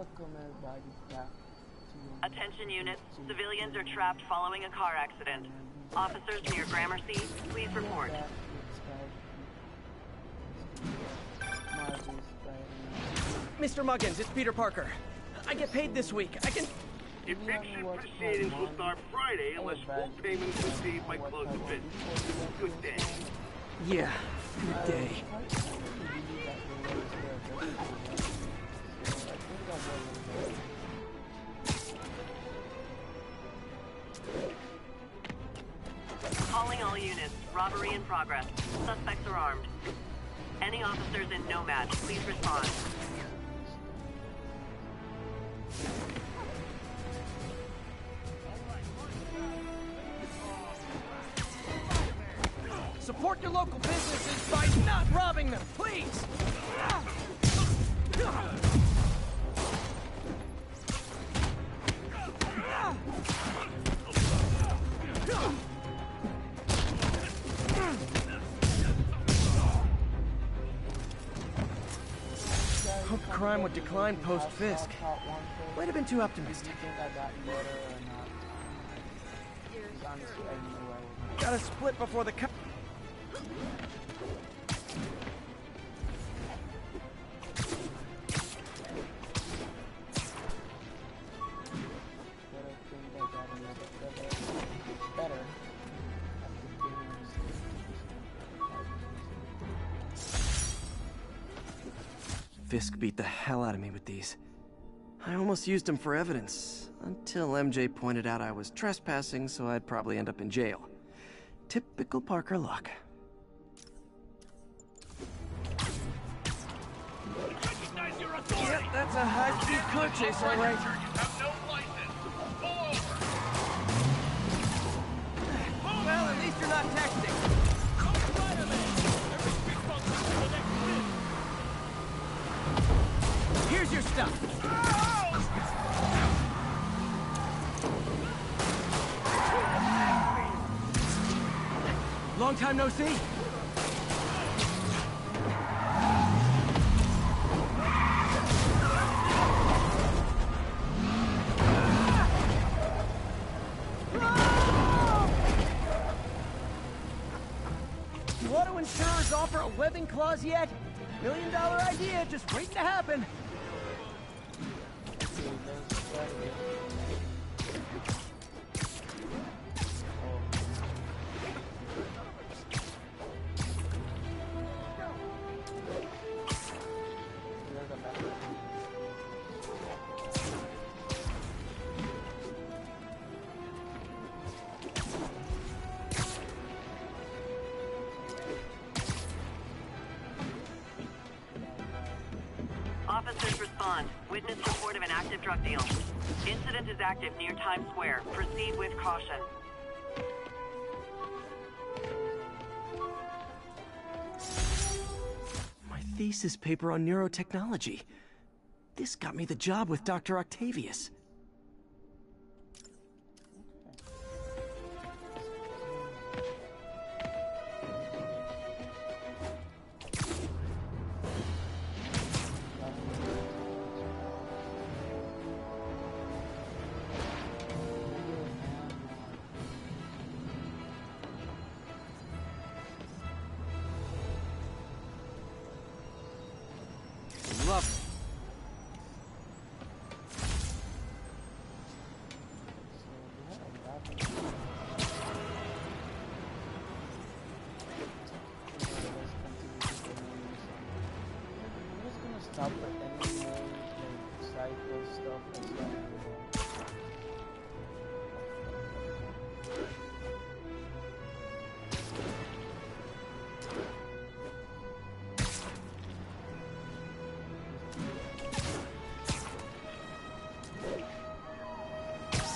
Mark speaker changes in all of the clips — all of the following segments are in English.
Speaker 1: welcome everybody back to
Speaker 2: Attention units, civilians are trapped following a car accident. Officers near Gramercy, please report.
Speaker 3: Mr. Muggins, it's Peter Parker. I get paid this week. I can...
Speaker 4: Eviction proceedings will start Friday unless full payment is received by close of business. Good day.
Speaker 3: Yeah, good day.
Speaker 2: Calling all units. Robbery in progress. Suspects are armed. Any officers in Nomad, please respond.
Speaker 3: Support your local businesses by not robbing them, please! Hope crime would decline post-Fisk. Might have been too optimistic. Gotta split before the Fisk beat the hell out of me with these. I almost used them for evidence, until MJ pointed out I was trespassing, so I'd probably end up in jail. Typical Parker luck. Yep, that's a high-speed car chase, all right. Well, at least you're not texting. Here's your stuff. Long time no see. Do auto insurers offer a webbing clause yet? $1 million idea, just waiting to happen.
Speaker 2: Officers respond. Witness report of an active drug deal. Incident is active near Times Square. Proceed with caution.
Speaker 3: My thesis paper on neurotechnology. This got me the job with Dr. Octavius. Lovely.
Speaker 1: Stop at any more like cycle stuff and stuff.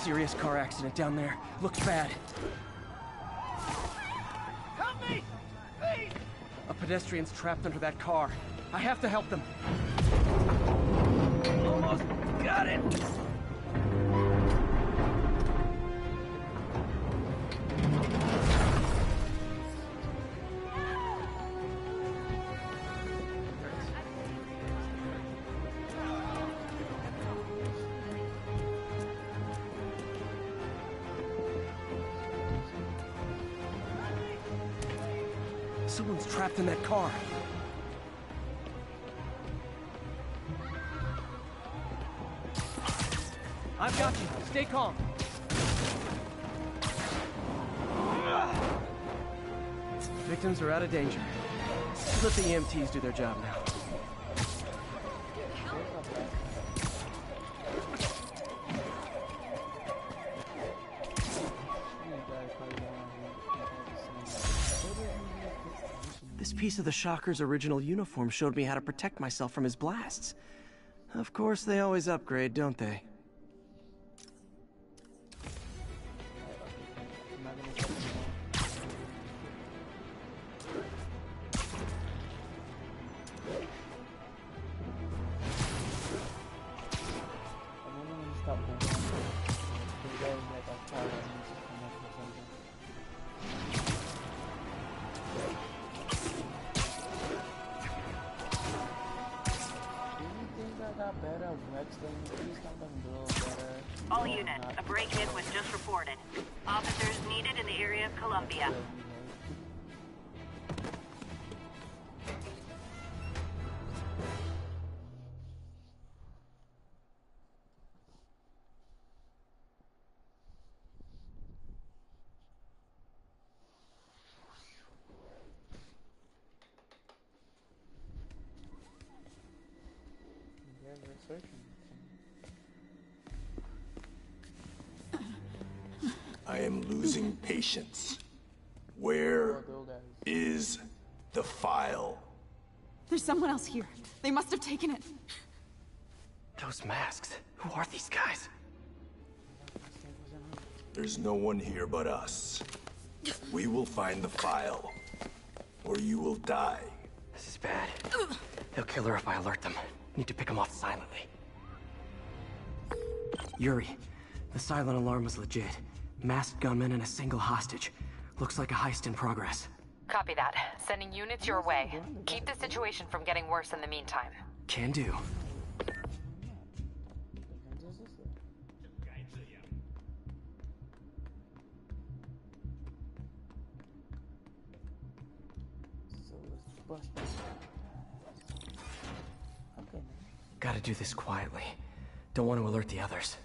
Speaker 3: Serious car accident down there. Looks bad.
Speaker 5: Help me! Please!
Speaker 3: A pedestrian's trapped under that car. I have to help them. Almost got it! Someone's trapped in that car.
Speaker 1: I've got you. Stay calm.
Speaker 3: Victims are out of danger. Let the EMTs do their job now. This piece of the Shocker's original uniform showed me how to protect myself from his blasts. Of course, they always upgrade, don't they?
Speaker 2: All units, a break-in was just reported. Officers needed in the area of Columbia.
Speaker 6: I am losing patience. Where is the file?
Speaker 7: There's someone else here. They must have taken it.
Speaker 3: Those masks. Who are these guys?
Speaker 6: There's no one here but us. We will find the file, or you will die.
Speaker 3: This is bad. They'll kill her if I alert them. Need to pick them off silently. Yuri, the silent alarm was legit. Masked gunmen and a single hostage. Looks like a heist in progress.
Speaker 8: Copy that. Sending units your way. Keep the situation from getting worse in the meantime.
Speaker 3: Can do. Gotta do this quietly. Don't want to alert the others.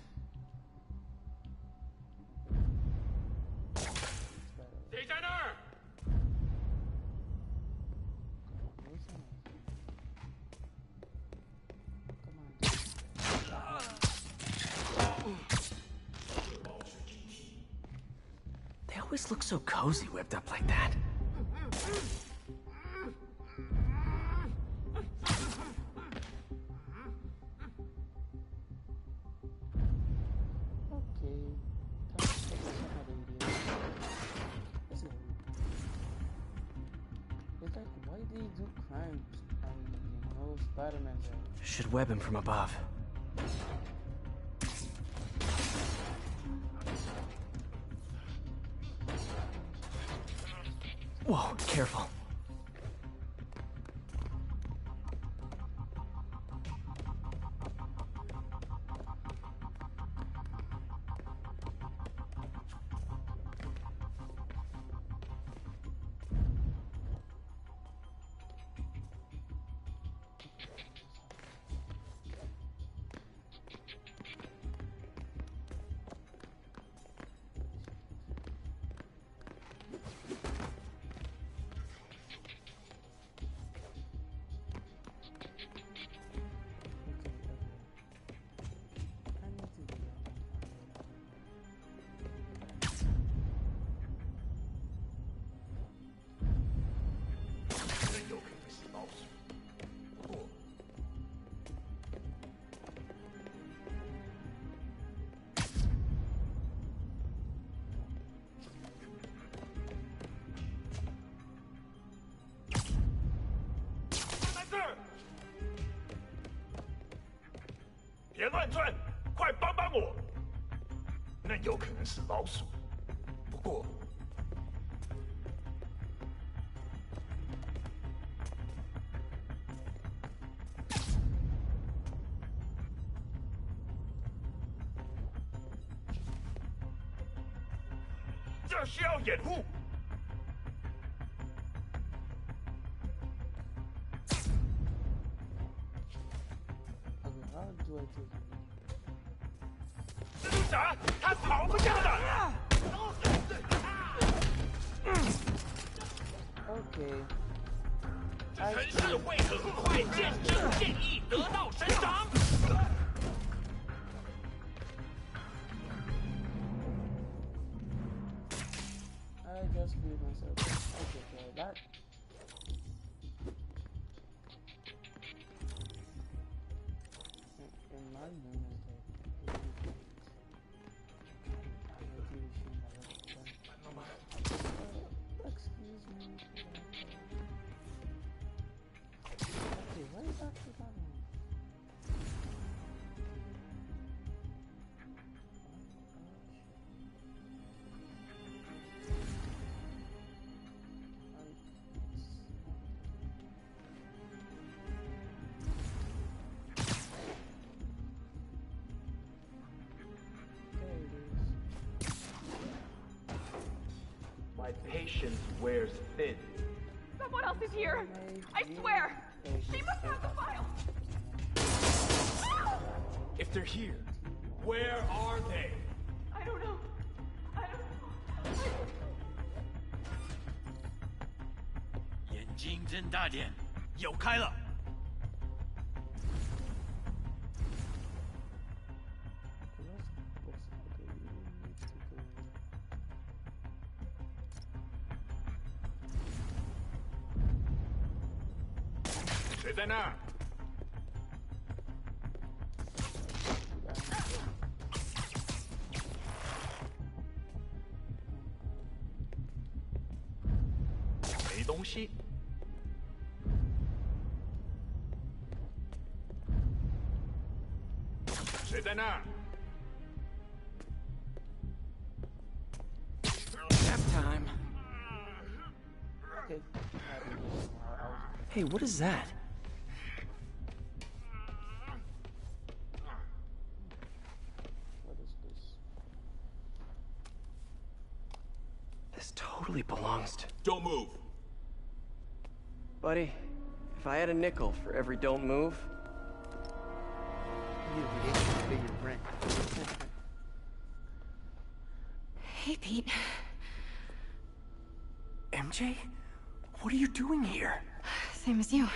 Speaker 3: They always look so cozy whipped up like that. Should web him from above. Whoa, careful.
Speaker 6: 别乱转，快帮帮我！那有可能是老鼠，不过这需要掩护。
Speaker 5: 啥？他跑不掉的。
Speaker 1: Okay.
Speaker 5: 陈氏会很快见证建议得到神掌。
Speaker 1: I just gave myself. Okay, that. In my room is excuse me. Okay, what is actually happening?
Speaker 9: My patience wears thin.
Speaker 7: Someone else is here! I swear! She must have the file!
Speaker 9: If they're here, where are they?
Speaker 7: I don't know. I don't know.
Speaker 5: 眼睛睁大点，有开了。
Speaker 4: 谁在那儿？没东西。谁在那儿？
Speaker 3: Nap time.
Speaker 1: Okay.
Speaker 3: Hey, what is that?
Speaker 1: What is this?
Speaker 3: This totally belongs to...
Speaker 6: Don't move.
Speaker 3: Buddy, if I had a nickel for every don't move...
Speaker 1: You'd be bigger rent.
Speaker 7: Hey, Pete.
Speaker 3: MJ? What are you doing here?
Speaker 7: Same as you.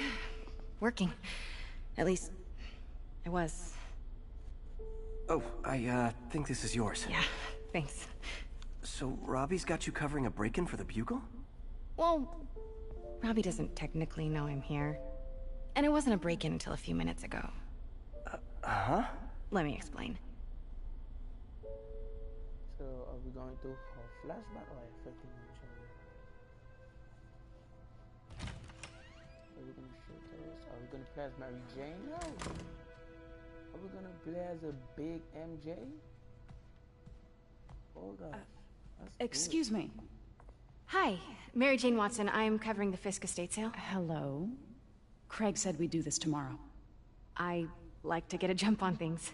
Speaker 7: Working. At least, I was.
Speaker 3: Oh, I think this is yours.
Speaker 7: Yeah, thanks.
Speaker 3: So Robbie's got you covering a break-in for the Bugle?
Speaker 7: Well, Robbie doesn't technically know I'm here. And it wasn't a break-in until a few minutes ago.
Speaker 3: Uh-huh?
Speaker 7: Let me explain.
Speaker 1: So, are we going to a flashback or affecting each other? Are we gonna shoot us? Are we gonna play as Mary Jane now? Are we gonna play as a big MJ? Oh gosh.
Speaker 10: Excuse me.
Speaker 7: Hi, Mary Jane Watson. I'm covering the Fisk estate sale.
Speaker 10: Hello. Craig said we'd do this tomorrow.
Speaker 7: I like to get a jump on things.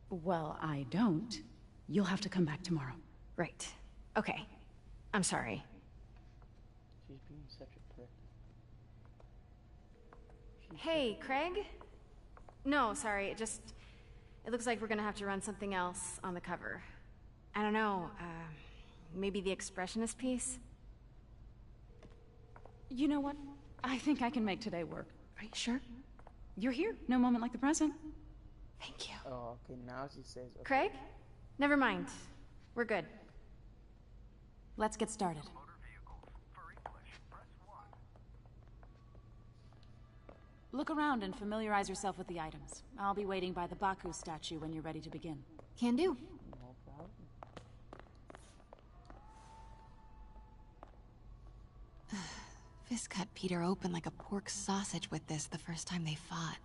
Speaker 10: Well, I don't. You'll have to come back tomorrow.
Speaker 7: Right. Okay. I'm sorry.
Speaker 1: She's being such a prick.
Speaker 7: Hey, Craig? No, sorry. It looks like we're gonna have to run something else on the cover. I don't know, maybe the expressionist piece?
Speaker 10: You know what? I think I can make today work.
Speaker 7: Are you sure?
Speaker 10: You're here. No moment like the present.
Speaker 7: Thank you.
Speaker 1: Oh, okay, now she says... Okay.
Speaker 7: Craig? Never mind. We're good.
Speaker 10: Let's get started. Look around and familiarize yourself with the items. I'll be waiting by the Baku statue when you're ready to begin.
Speaker 7: Can do.
Speaker 1: No problem.
Speaker 11: Fisk cut Peter open like a pork sausage with this the first time they fought.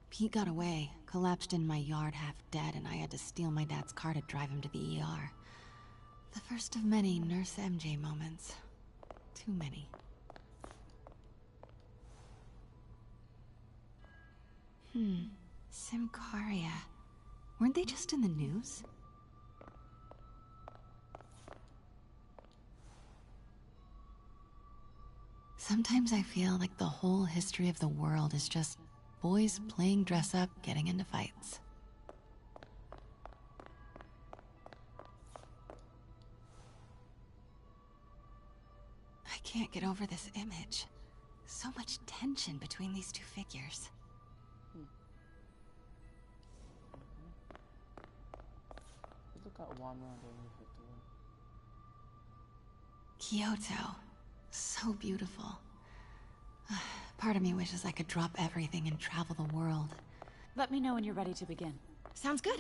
Speaker 11: Pete got away, collapsed in my yard half dead, and I had to steal my dad's car to drive him to the ER. The first of many Nurse MJ moments. Too many. Symkaria. Weren't they just in the news? Sometimes I feel like the whole history of the world is just boys playing dress up, getting into fights. can't get over this image. So much tension between these two figures.
Speaker 1: Look at one round over
Speaker 11: Kyoto. So beautiful. Part of me wishes I could drop everything and travel the world.
Speaker 10: Let me know when you're ready to begin.
Speaker 11: Sounds good.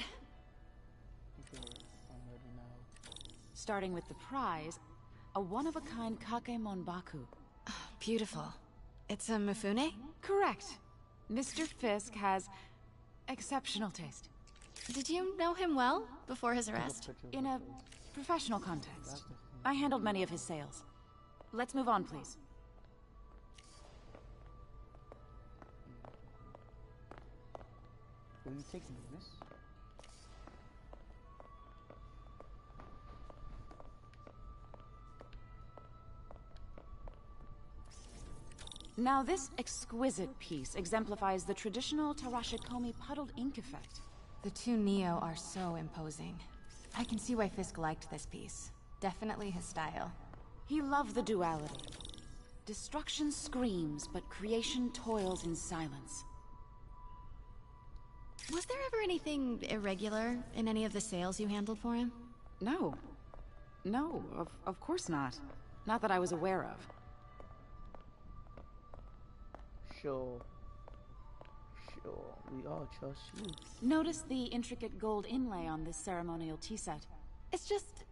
Speaker 1: Okay, I'm ready now.
Speaker 10: Starting with the prize, a one-of-a-kind Kakemon Baku.
Speaker 11: Beautiful. It's a Mifune?
Speaker 10: Correct. Mr. Fisk has exceptional taste.
Speaker 11: Did you know him well before his arrest?
Speaker 10: In a professional context. I handled many of his sales. Let's move on, please.
Speaker 1: Will you take me, miss?
Speaker 10: Now this exquisite piece exemplifies the traditional Tarashikomi puddled ink effect.
Speaker 11: The two Neo are so imposing. I can see why Fisk liked this piece. Definitely his style.
Speaker 10: He loved the duality. Destruction screams, but creation toils in silence.
Speaker 11: Was there ever anything irregular in any of the sales you handled for him?
Speaker 10: No. No, of course not. Not that I was aware of.
Speaker 1: Sure. We all trust you.
Speaker 10: Notice the intricate gold inlay on this ceremonial tea set.
Speaker 11: It's just...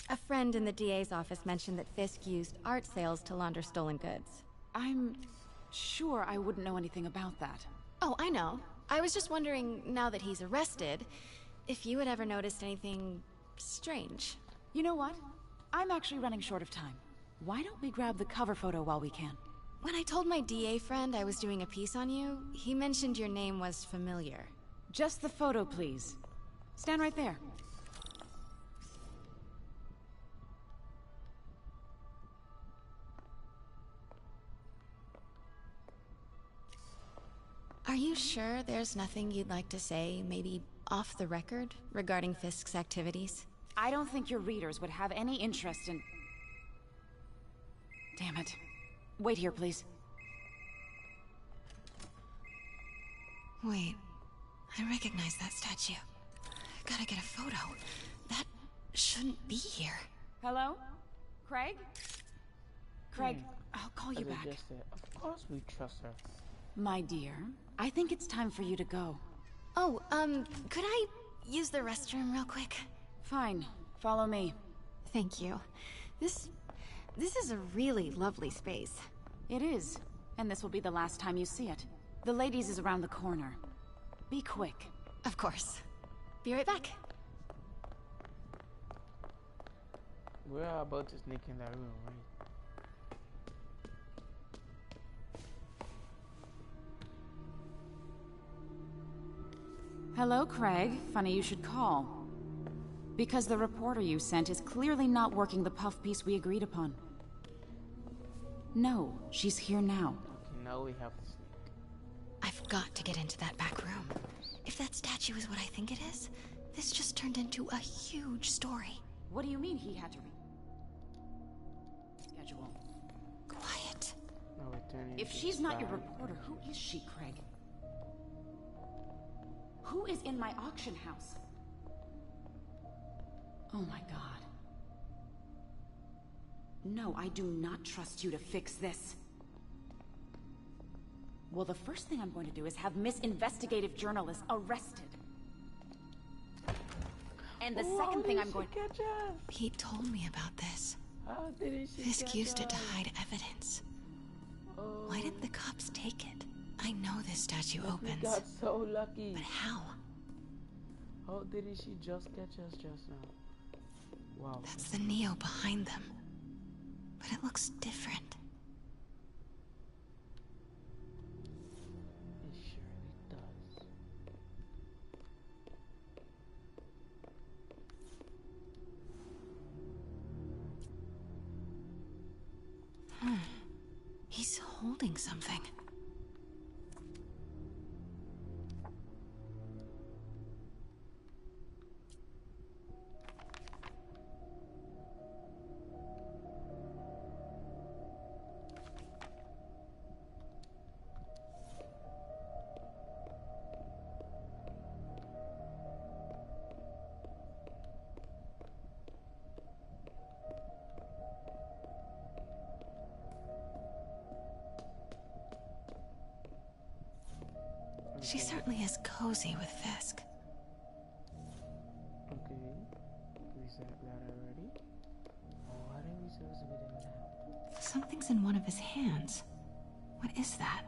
Speaker 11: a friend in the DA's office mentioned that Fisk used art sales to launder stolen goods.
Speaker 10: I'm sure I wouldn't know anything about that.
Speaker 11: Oh, I know. I was just wondering, now that he's arrested, if you had ever noticed anything strange.
Speaker 10: You know what? I'm actually running short of time. Why don't we grab the cover photo while we can?
Speaker 11: When I told my DA friend I was doing a piece on you, he mentioned your name was familiar.
Speaker 10: Just the photo, please. Stand right there.
Speaker 11: Are you sure there's nothing you'd like to say, maybe off the record, regarding Fisk's activities?
Speaker 10: I don't think your readers would have any interest in... Damn it. Wait here, please.
Speaker 11: Wait. I recognize that statue. Gotta get a photo. That shouldn't be here.
Speaker 10: Hello? Craig? Craig, I'll call you back.
Speaker 1: Of course we trust her.
Speaker 10: My dear, I think it's time for you to go.
Speaker 11: Oh, could I use the restroom real quick?
Speaker 10: Fine. Follow me.
Speaker 11: Thank you. This is a really lovely space.
Speaker 10: It is. And this will be the last time you see it. The ladies is around the corner. Be quick.
Speaker 11: Of course. Be right back.
Speaker 1: We're about to sneak in that room, right?
Speaker 10: Hello, Craig. Funny you should call. Because the reporter you sent is clearly not working the puff piece we agreed upon. No, she's here now.
Speaker 1: Okay, now we have to sneak.
Speaker 11: I've got to get into that back room. If that statue is what I think it is, this just turned into a huge story.
Speaker 10: What do you mean he had to schedule?
Speaker 11: Quiet.
Speaker 1: Now we're turning
Speaker 10: If she's not your reporter, who is she, Craig? Who is in my auction house? Oh my god. No, I do not trust you to fix this. Well, the first thing I'm going to do is have Miss Investigative Journalist arrested. And the second thing I'm going
Speaker 1: to...
Speaker 11: Pete told me about this.
Speaker 1: How did she
Speaker 11: Fisk used it to hide evidence. Why didn't the cops take it? I know this statue opens.
Speaker 1: We got so lucky.
Speaker 11: But how?
Speaker 1: How didn't she just catch us just now? Wow.
Speaker 11: That's the Neo behind them. But it looks different.
Speaker 1: It surely does.
Speaker 11: He's holding something. She certainly is cozy with Fisk.
Speaker 1: Okay. We said that already. What are we supposed to be doing now?
Speaker 11: Something's in one of his hands. What is that?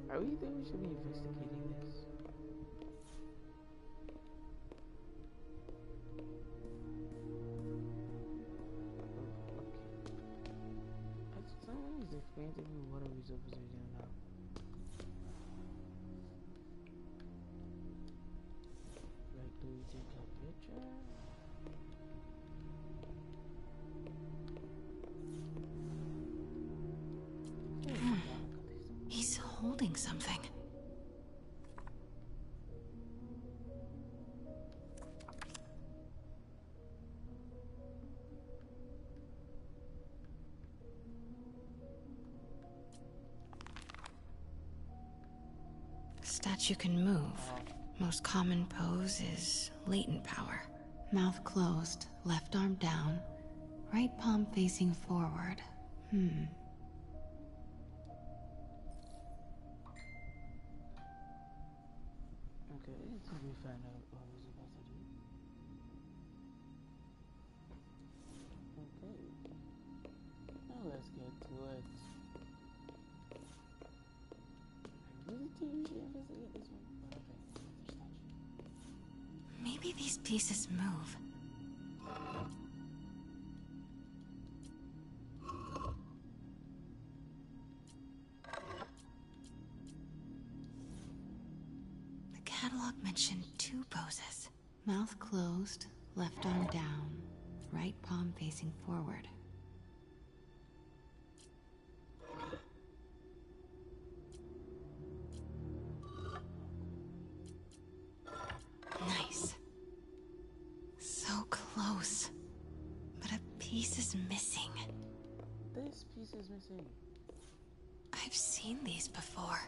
Speaker 1: Are we think we should be investigating this? Someone needs to explain to me what are we supposed to do now. Like, do we take a picture?
Speaker 11: He's holding something. Statue can move. Most common pose is latent power. Mouth closed, left arm down, right palm facing forward.
Speaker 1: Okay, so we find out what we're supposed to do. Okay. Now let's get to it. I really think we should investigate this one. But okay,
Speaker 11: Maybe these pieces move. The catalog mentioned 2 poses. Mouth closed, left arm down, right palm facing forward. Nice. So close. But a piece is missing.
Speaker 1: This piece is missing.
Speaker 11: I've seen these before.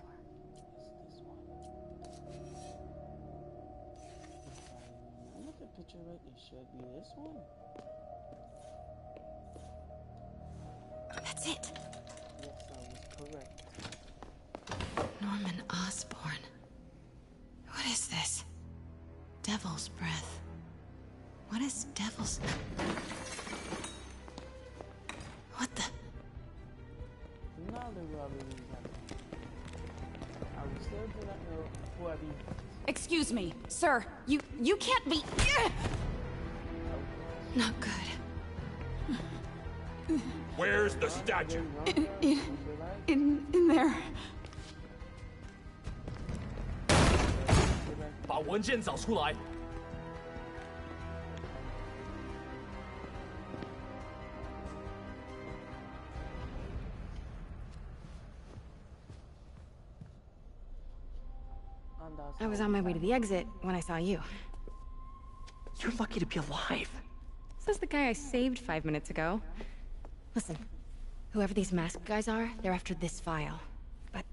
Speaker 1: It's this one. If I look at the picture right, it should be this one.
Speaker 11: That's it.
Speaker 1: Yes, I was correct.
Speaker 11: Norman Osborn. What is this? Devil's breath. What is devil's... What the...
Speaker 1: Now the robbery is happening. I will still do not know who are these.
Speaker 10: Excuse me, sir. You can't be...
Speaker 11: Not good.
Speaker 9: Where's the statue?
Speaker 10: In there.
Speaker 5: 把文件找出来。
Speaker 7: I was on my way to the exit when I saw you.
Speaker 3: You're lucky to be alive.
Speaker 7: Says the guy I saved 5 minutes ago. Listen, whoever these masked guys are, they're after this file. But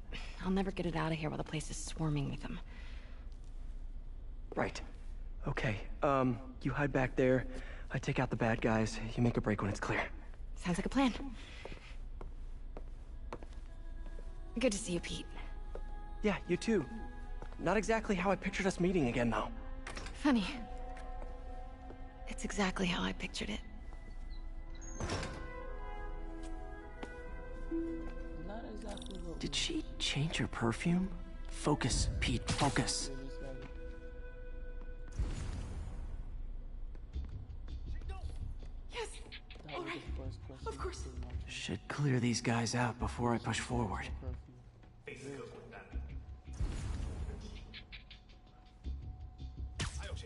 Speaker 7: I'll never get it out of here while the place is swarming with them.
Speaker 3: Right. Okay, you hide back there. I take out the bad guys. You make a break when it's clear.
Speaker 7: Sounds like a plan. Good to see you, Pete.
Speaker 3: Yeah, you too. Not exactly how I pictured us meeting again, though.
Speaker 7: Funny. It's exactly how I pictured it.
Speaker 1: Not exactly what
Speaker 3: Did she change her perfume? Focus, Pete, focus.
Speaker 10: Yes. All right. Of course.
Speaker 3: Should clear these guys out before I push forward.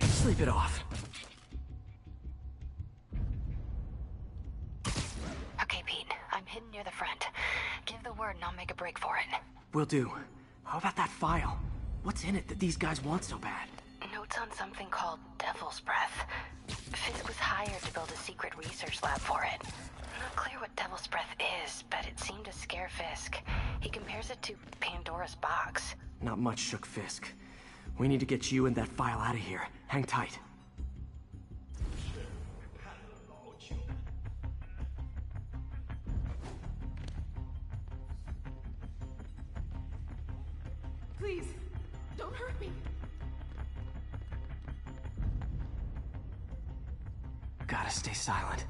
Speaker 3: Sleep it off.
Speaker 11: Okay, Pete. I'm hidden near the front. Give the word and I'll make a break for it.
Speaker 3: Will do. How about that file? What's in it that these guys want so bad?
Speaker 11: Notes on something called Devil's Breath. Fisk was hired to build a secret research lab for it. Not clear what Devil's Breath is, but it seemed to scare Fisk. He compares it to Pandora's box.
Speaker 3: Not much shook Fisk. We need to get you and that file out of here. Hang tight.
Speaker 10: Please, don't hurt me.
Speaker 3: Gotta stay silent.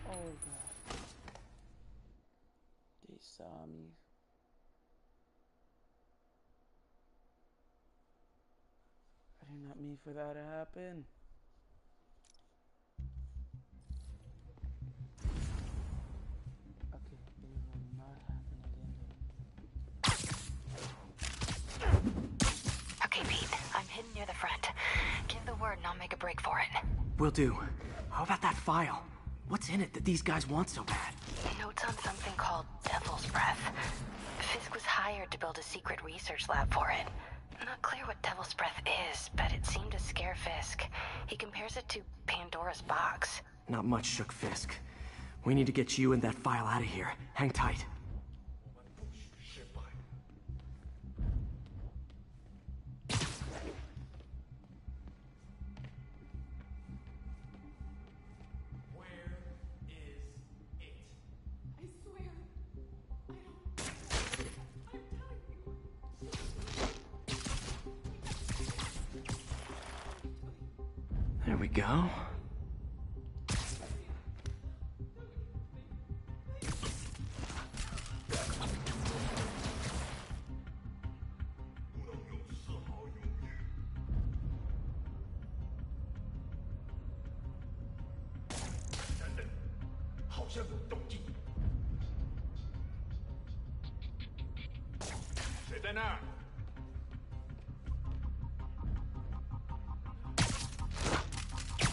Speaker 1: Oh god. They saw me. I did not mean for that to happen. Okay, it will not happen again.
Speaker 11: Okay, Pete. I'm hidden near the front. Give the word and I'll make a break for it.
Speaker 3: Will do. How about that file? What's in it that these guys want so bad?
Speaker 11: Notes on something called Devil's Breath. Fisk was hired to build a secret research lab for it. Not clear what Devil's Breath is, but it seemed to scare Fisk. He compares it to Pandora's box.
Speaker 3: Not much shook Fisk. We need to get you and that file out of here. Hang tight. There we go.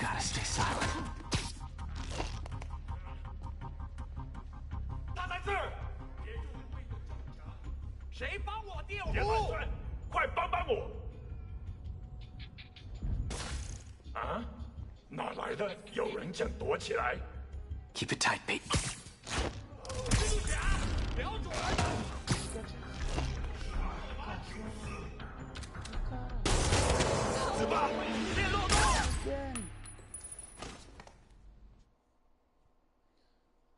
Speaker 3: Gotta stay silent.
Speaker 5: 他在这儿！谁帮我调
Speaker 6: 别乱
Speaker 5: 虎？
Speaker 6: 算，快帮帮我！啊？哪来的？有人想躲起来？
Speaker 3: Keep it tight, Pete.
Speaker 5: 蜘蛛侠，瞄准！
Speaker 6: 死吧！
Speaker 5: 练漏洞！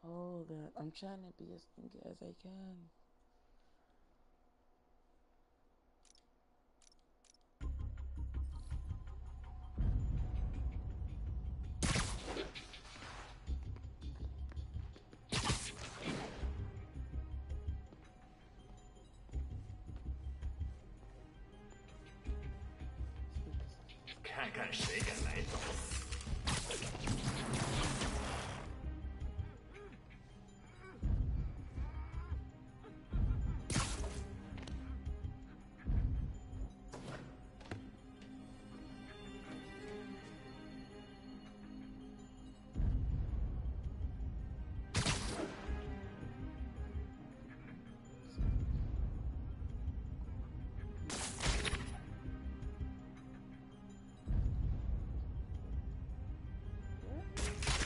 Speaker 1: Hold up. I'm trying to be as sneaky as I can.
Speaker 6: "看看谁敢来找死！"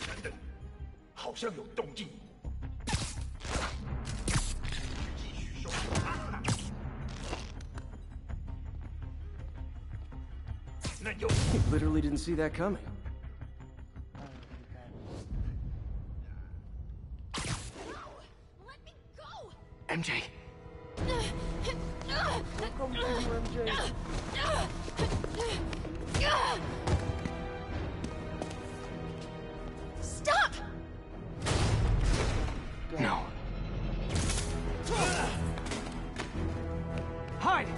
Speaker 6: 等等，好像有动静。继续收拾他们。那有
Speaker 3: You literally didn't see that coming.
Speaker 11: Let me go!
Speaker 3: MJ.
Speaker 1: Welcome to you, MJ.
Speaker 11: Stop!
Speaker 3: No. Hide!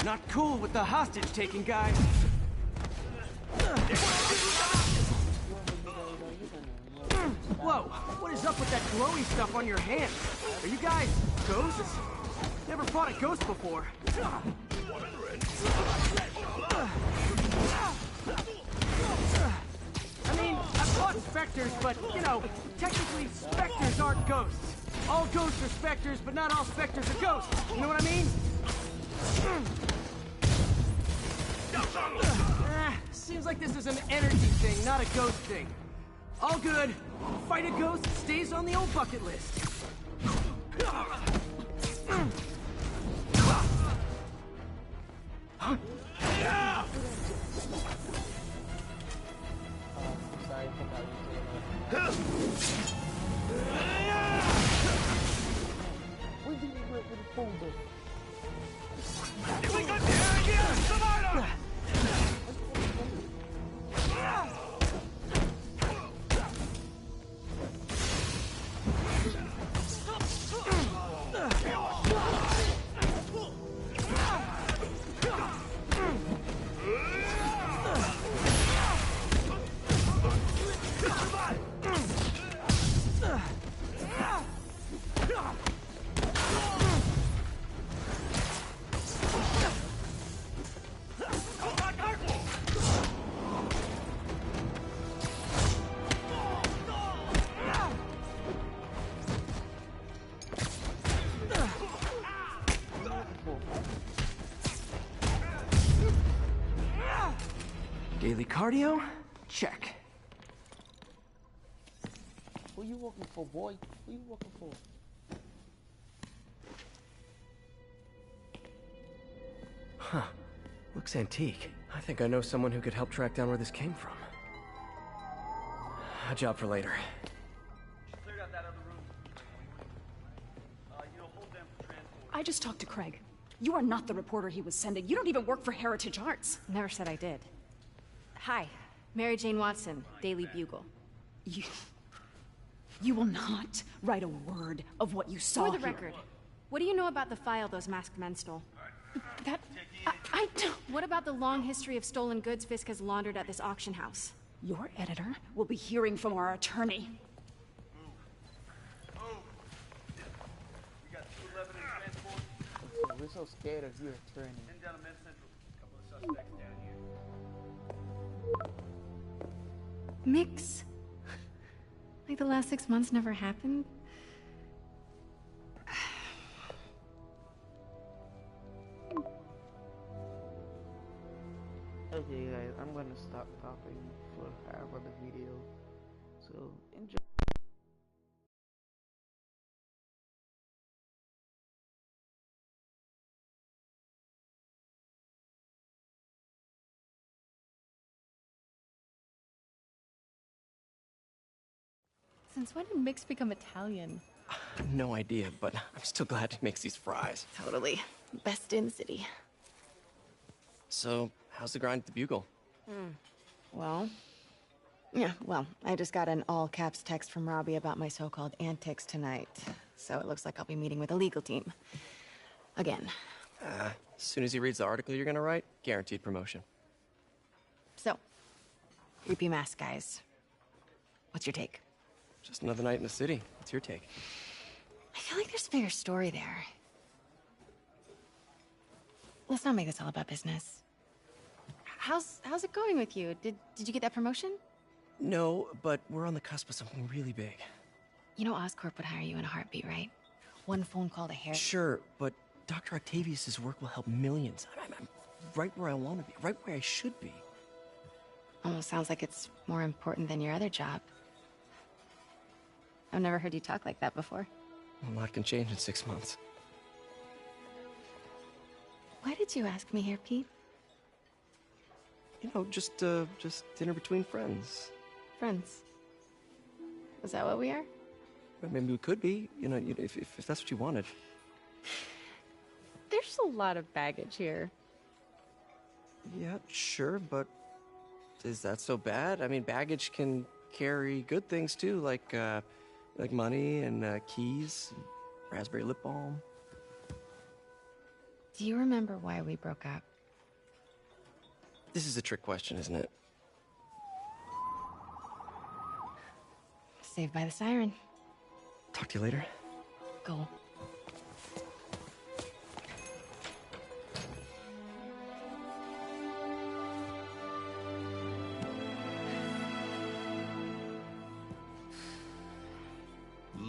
Speaker 3: Not cool with the hostage-taking guy. Whoa, what is up with that glowy stuff on your hand? Are you guys ghosts? Never fought a ghost before. fought specters, but, you know, technically specters aren't ghosts. All ghosts are specters, but not all specters are ghosts. You know what I mean? Seems like this is an energy thing, not a ghost thing. All good. Fight a ghost stays on the old bucket list. Daily cardio? Check.
Speaker 1: Who you working for, boy? Who you working for?
Speaker 3: Huh. Looks antique. I think I know someone who could help track down where this came from. A job for later.
Speaker 12: Cleared out that other room. Hold them for transport.
Speaker 10: I just talked to Craig. You are not the reporter he was sending. You don't even work for Heritage Arts.
Speaker 7: Never said I did. Hi, Mary Jane Watson, Daily Bugle.
Speaker 10: You will not write a word of what you saw
Speaker 7: For the
Speaker 10: here.
Speaker 7: record, what do you know about the file those masked men stole?
Speaker 10: I don't...
Speaker 7: What about the long history of stolen goods Fisk has laundered at this auction house?
Speaker 10: Your editor will be hearing from our attorney.
Speaker 12: We got 211 in transport.
Speaker 1: We're so scared of your attorney.
Speaker 12: Heading down to Med Central. A couple of suspects down here.
Speaker 7: Mix. Like the last 6 months never happened?
Speaker 1: Okay guys, I'm gonna stop talking for half of the video, so enjoy.
Speaker 13: Since when did Mix become Italian?
Speaker 3: No idea, but I'm still glad he makes these fries.
Speaker 11: Totally. Best in the city.
Speaker 3: So, how's the grind at the Bugle?
Speaker 11: Well, I just got an all-caps text from Robbie about my so-called antics tonight. So it looks like I'll be meeting with a legal team. Again.
Speaker 3: As soon as he reads the article you're gonna write, guaranteed promotion.
Speaker 11: So, creepy mask guys. What's your take?
Speaker 3: Just another night in the city. What's your take?
Speaker 11: I feel like there's a bigger story there. Let's not make this all about business.
Speaker 7: How's it going with you? Did you get that promotion?
Speaker 3: No, but we're on the cusp of something really big.
Speaker 11: You know Oscorp would hire you in a heartbeat, right? One phone call to Harry.
Speaker 3: Sure, but Dr. Octavius's work will help millions. I'm right where I want to be, right where I should be.
Speaker 11: Almost sounds like it's more important than your other job.
Speaker 7: I've never heard you talk like that before.
Speaker 3: A lot can change in 6 months.
Speaker 11: Why did you ask me here, Pete?
Speaker 3: You know, just dinner between friends.
Speaker 11: Friends. Is that what we are?
Speaker 3: Well, maybe we could be, you know, if that's what you wanted.
Speaker 13: There's a lot of baggage here.
Speaker 3: Yeah, sure, but is that so bad? I mean, baggage can carry good things too, like money and keys, and raspberry lip balm.
Speaker 11: Do you remember why we broke up?
Speaker 3: This is a trick question, isn't it?
Speaker 11: Saved by the siren.
Speaker 3: Talk to you later.
Speaker 11: Go.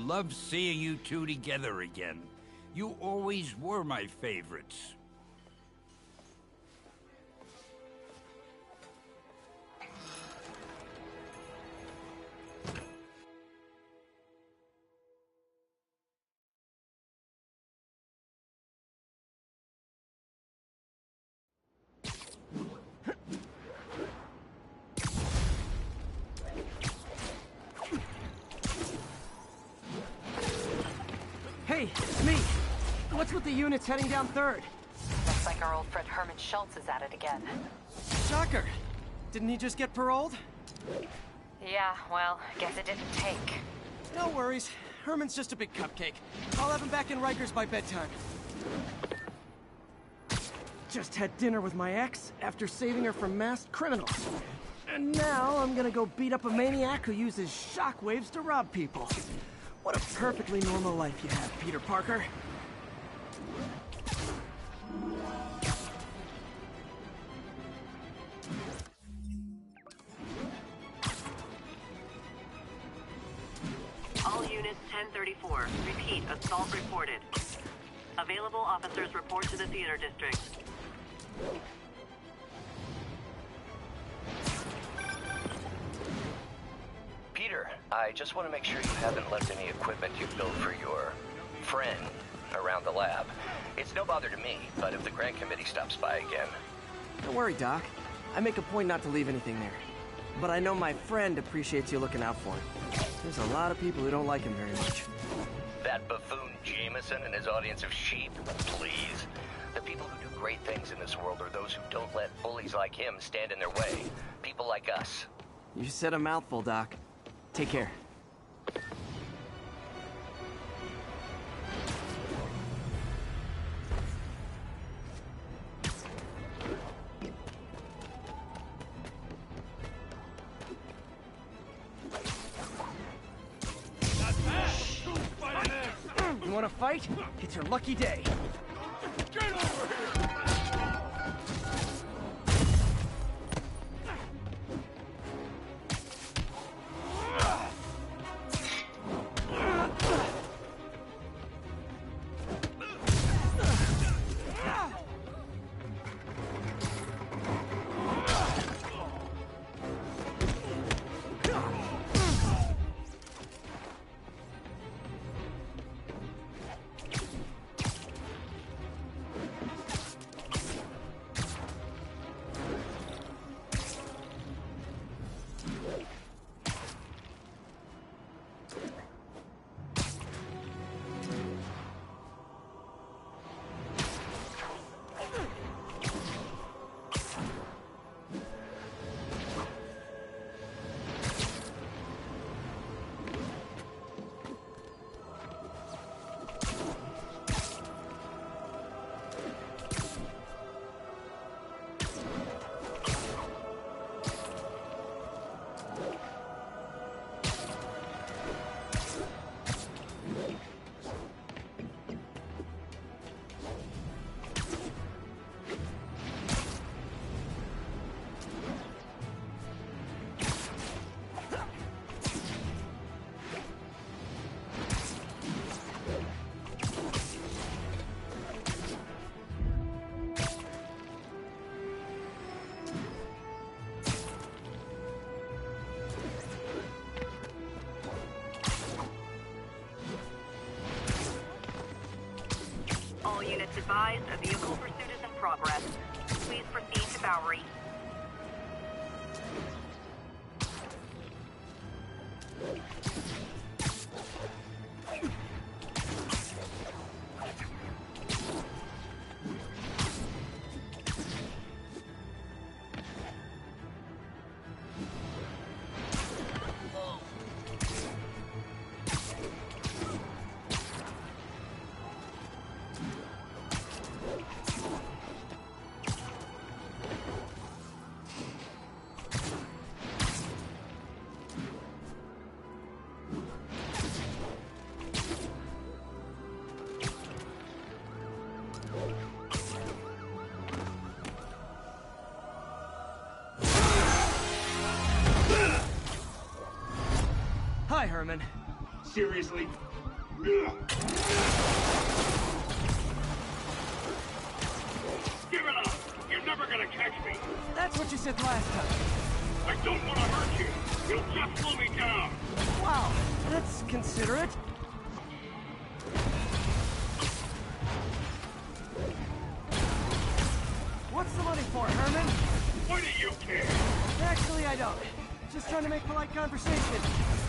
Speaker 14: love seeing you two together again. You always were my favorites.
Speaker 3: Hey, it's me. What's with the units heading down 3rd?
Speaker 8: Looks like our old friend Herman Schultz is at it again.
Speaker 3: Shocker. Didn't he just get paroled?
Speaker 8: Yeah, well, guess it didn't take.
Speaker 3: No worries. Herman's just a big cupcake. I'll have him back in Rikers by bedtime. Just had dinner with my ex after saving her from masked criminals. And now I'm gonna go beat up a maniac who uses shockwaves to rob people. What a perfectly normal life you have, Peter Parker.
Speaker 2: All units 1034. Repeat, assault reported. Available officers report to the theater district.
Speaker 15: Peter, I just want to make sure you haven't left any equipment you've built for your friend around the lab. It's no bother to me, but if the grant committee stops by again...
Speaker 3: Don't worry, Doc. I make a point not to leave anything there. But I know my friend appreciates you looking out for him. There's a lot of people who don't like him very much.
Speaker 15: That buffoon Jameson and his audience of sheep, please. The people who do great things in this world are those who don't let bullies like him stand in their way. People like us.
Speaker 3: You said a mouthful, Doc. Take care. You wanna fight? It's your lucky day.
Speaker 9: Get over here!
Speaker 2: All units advised, a vehicle pursuit is in progress. Please proceed to Bowery.
Speaker 3: Hi, Herman.
Speaker 9: Seriously?
Speaker 4: Give it up! You're never gonna catch me!
Speaker 16: That's what you said last time.
Speaker 4: I don't want to hurt you! You'll just slow me down!
Speaker 16: Wow, that's considerate. What's the money for, Herman?
Speaker 4: Why do you care?
Speaker 16: Actually, I don't. Just trying to make polite conversation.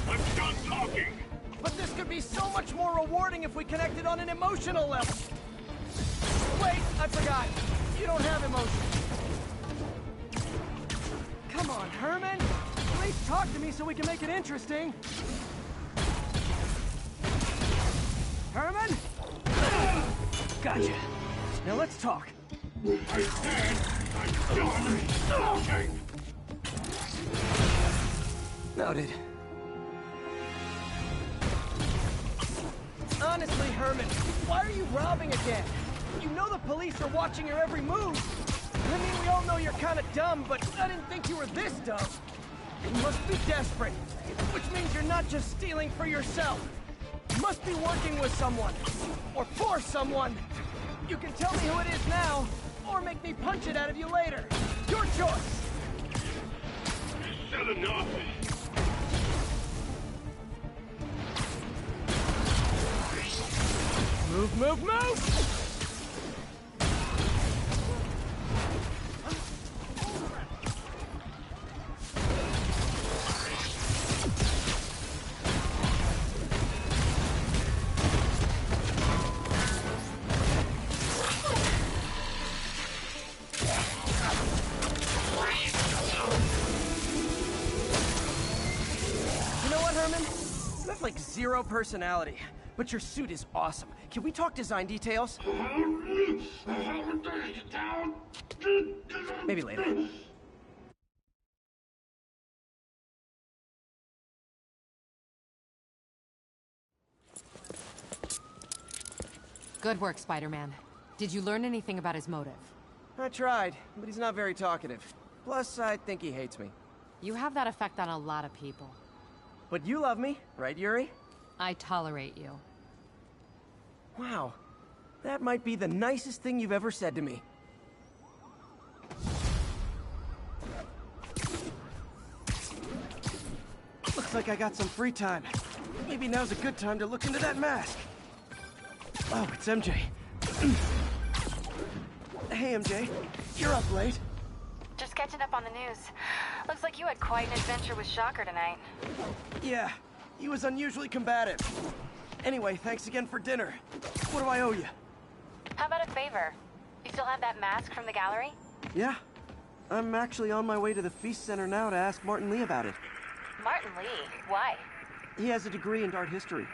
Speaker 4: I'm done talking!
Speaker 16: But this could be so much more rewarding if we connected on an emotional level. Wait, I forgot. You don't have emotions. Come on, Herman. At least talk to me so we can make it interesting. Herman? Gotcha. Now let's talk.
Speaker 4: I said I'm done talking!
Speaker 16: Noted. Honestly, Herman, why are you robbing again? You know the police are watching your every move. I mean, we all know you're kind of dumb, but I didn't think you were this dumb. You must be desperate, which means you're not just stealing for yourself. You must be working with someone, or for someone. You can tell me who it is now, or make me punch it out of you later. Your choice.
Speaker 4: I said enough.
Speaker 16: Move, move, move! You know what, Herman? You have like zero personality. But your suit is awesome. Can we talk design details? Maybe later.
Speaker 8: Good work, Spider-Man. Did you learn anything about his motive?
Speaker 16: I tried, but he's not very talkative. Plus, I think he hates me.
Speaker 8: You have that effect on a lot of people.
Speaker 16: But you love me, right, Yuri?
Speaker 8: I tolerate you.
Speaker 16: Wow. That might be the nicest thing you've ever said to me. Looks like I got some free time. Maybe now's a good time to look into that mask. Oh, it's MJ. Hey, MJ. You're up late.
Speaker 7: Just catching up on the news. Looks like you had quite an adventure with Shocker tonight.
Speaker 16: Yeah, he was unusually combative. Anyway, thanks again for dinner. What do I owe you?
Speaker 7: How about a favor? You still have that mask from the gallery?
Speaker 16: Yeah. I'm actually on my way to the Feast Center now to ask Martin Lee about it.
Speaker 7: Martin Lee? Why?
Speaker 16: He has a degree in art history.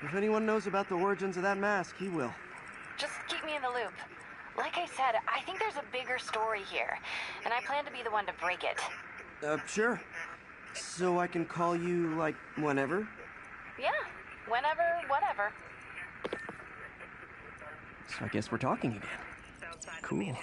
Speaker 16: If anyone knows about the origins of that mask, he will.
Speaker 7: Just keep me in the loop. Like I said, I think there's a bigger story here, and I plan to be the one to break it.
Speaker 16: Sure. So I can call you, like, whenever?
Speaker 7: Yeah, whenever, whatever.
Speaker 16: So I guess we're talking again. Cool.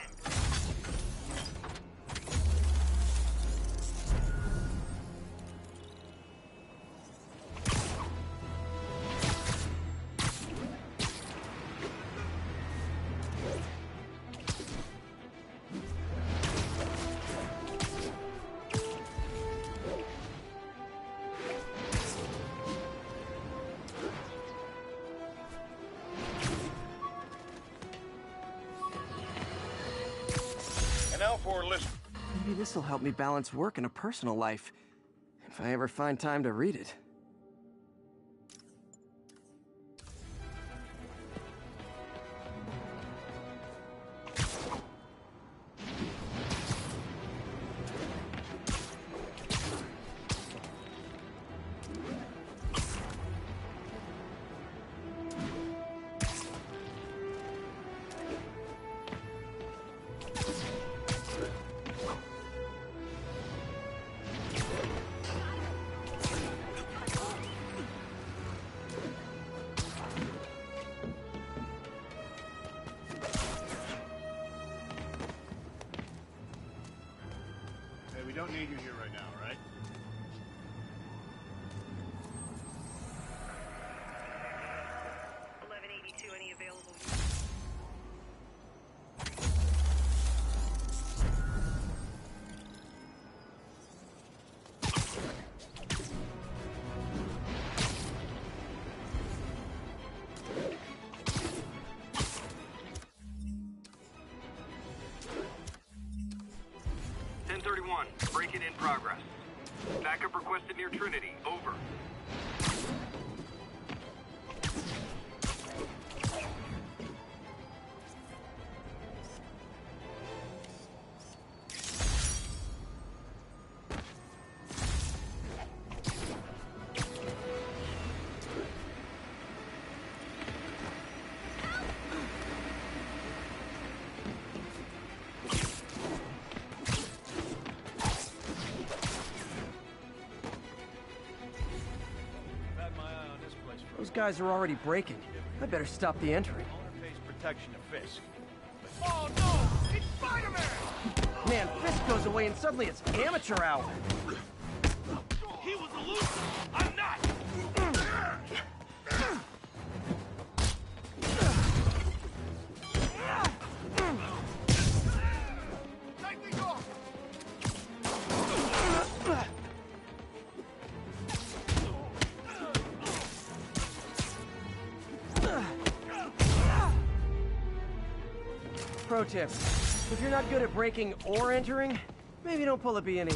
Speaker 16: Maybe this'll help me balance work and a personal life, if I ever find time to read it.
Speaker 12: We don't need you here right now, right?
Speaker 4: 1, break-in in progress. Backup requested near Trinity. Over.
Speaker 16: Those guys are already breaking. I better stop the entering.
Speaker 12: Owner pays protection to Fisk.
Speaker 9: Oh no! It's Spider-Man!
Speaker 16: Man, Fisk goes away and suddenly it's amateur hour.
Speaker 9: He was a loser! I'm not! Take me off!
Speaker 16: Pro tip, if you're not good at breaking or entering, maybe don't pull a B&E.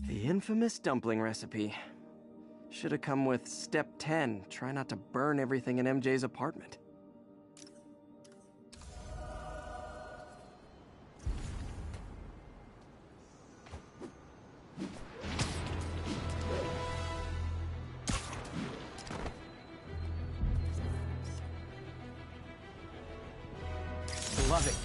Speaker 16: The infamous dumpling recipe. Should have come with step 10. Try not to burn everything in MJ's apartment. Love it.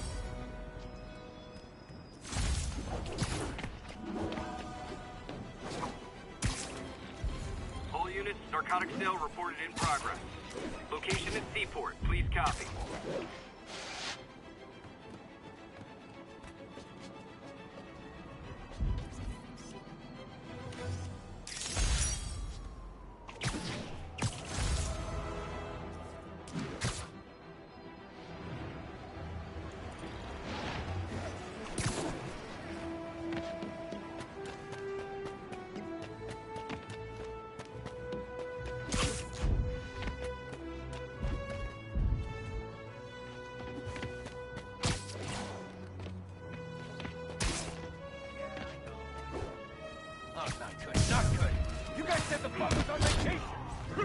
Speaker 4: All units, narcotics sale reported in progress. Location is Seaport. Please copy.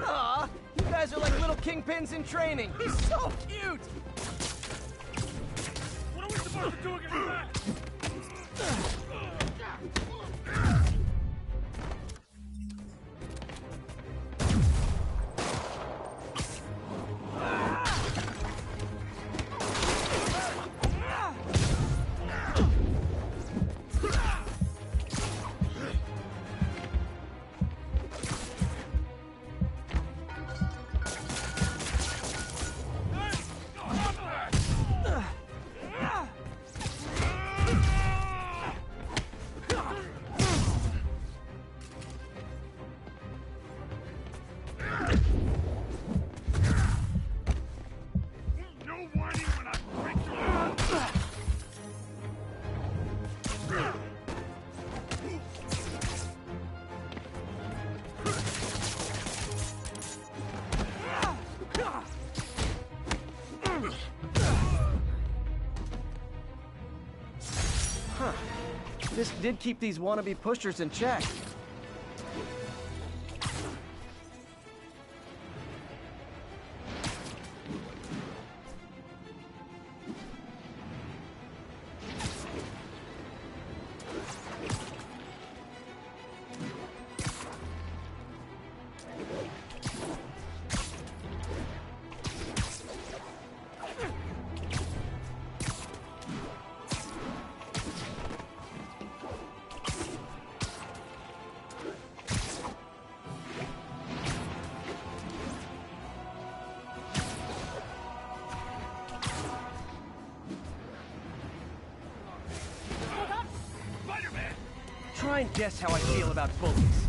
Speaker 16: Aw, you guys are like little kingpins in training. He's so cute!
Speaker 9: What are we supposed to do against that?
Speaker 16: Fisk did keep these wannabe pushers in check. Try and guess how I feel about bullies.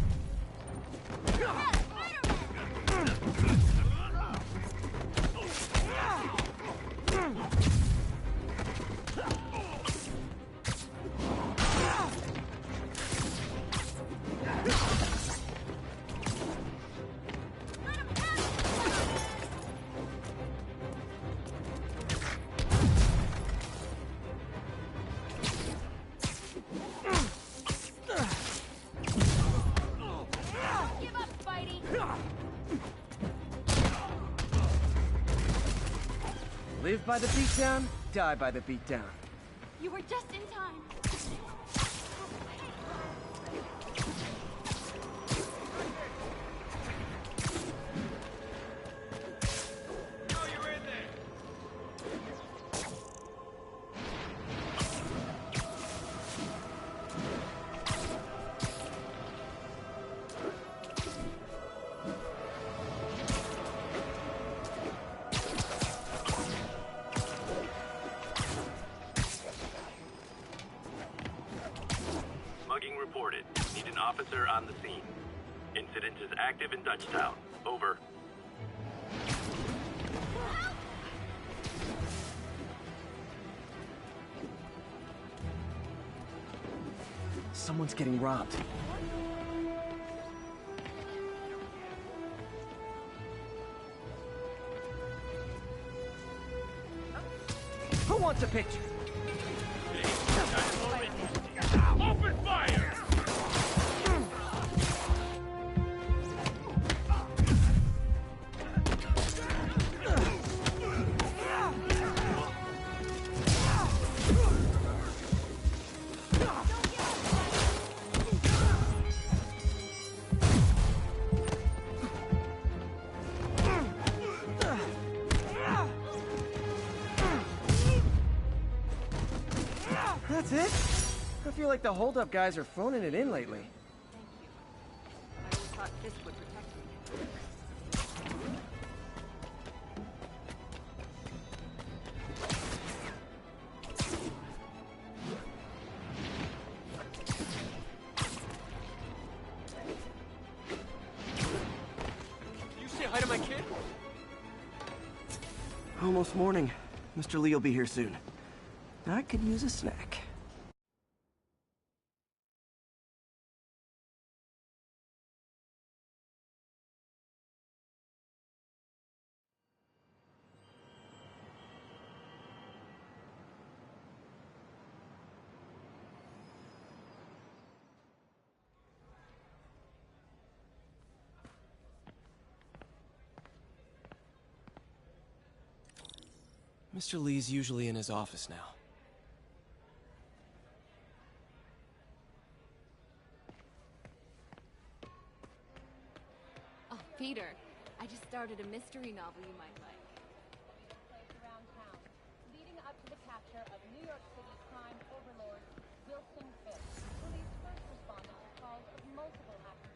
Speaker 16: Live by the beatdown, die by the beatdown.
Speaker 17: You were just in time.
Speaker 18: Mugging reported. Need an officer on the scene. Incident is active in Dutchtown. Over.
Speaker 16: Someone's getting robbed. Who wants a picture?
Speaker 5: Open fire!
Speaker 16: That's it? I feel like the holdup guys are phoning it in lately.
Speaker 2: I just thought Fisk would protect me.
Speaker 9: You say hi to my kid?
Speaker 3: Almost morning. Mr. Lee will be here soon. I could use a snack. Mr. Lee's usually in his office now.
Speaker 17: Oh, Peter, I just started a mystery novel you might like.
Speaker 19: Around town, leading up to the capture of New York City crime overlord Wilson Fisk. Police first responded to calls of multiple hackers.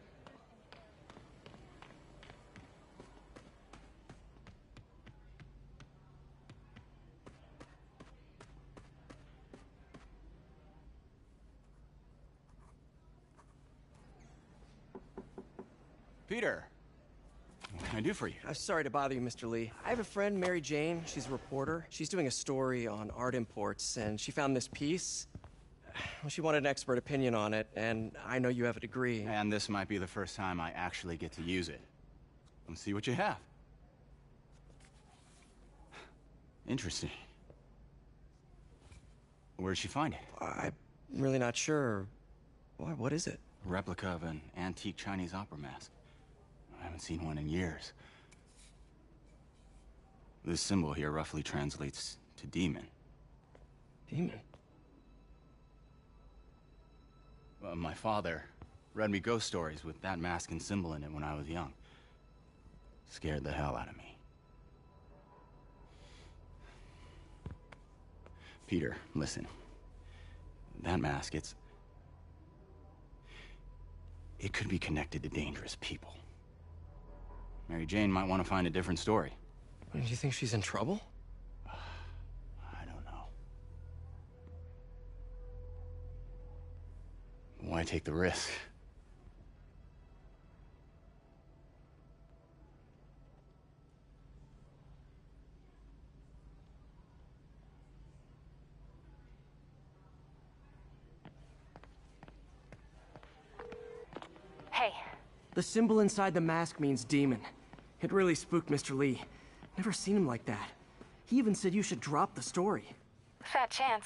Speaker 12: Peter, what can I do for you?
Speaker 3: Sorry to bother you, Mr. Lee. I have a friend, Mary Jane. She's a reporter. She's doing a story on art imports, and she found this piece. Well, she wanted an expert opinion on it, and I know you have a degree.
Speaker 12: And this might be the first time I actually get to use it. Let's see what you have. Interesting. Where'd she find it?
Speaker 3: I I'm really not sure. What is it?
Speaker 12: A replica of an antique Chinese opera mask. I haven't seen one in years. This symbol here roughly translates to demon.
Speaker 3: Demon?
Speaker 12: My father read me ghost stories with that mask and symbol in it when I was young. Scared the hell out of me. Peter, listen. That mask, it could be connected to dangerous people. Mary Jane might want to find a different story.
Speaker 3: Do you think she's in trouble?
Speaker 12: I don't know. Why take the risk?
Speaker 8: Hey.
Speaker 16: The symbol inside the mask means demon. It really spooked Mr. Lee. Never seen him like that. He even said you should drop the story.
Speaker 8: Fat chance.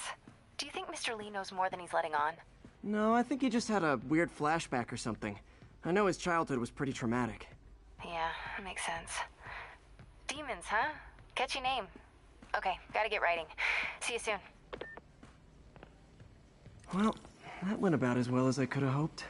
Speaker 8: Do you think Mr. Lee knows more than he's letting on?
Speaker 16: No, I think he just had a weird flashback or something. I know his childhood was pretty traumatic.
Speaker 8: Yeah, makes sense. Demons, huh? Catchy name. Okay, gotta get writing. See you soon.
Speaker 16: Well, that went about as well as I could have hoped.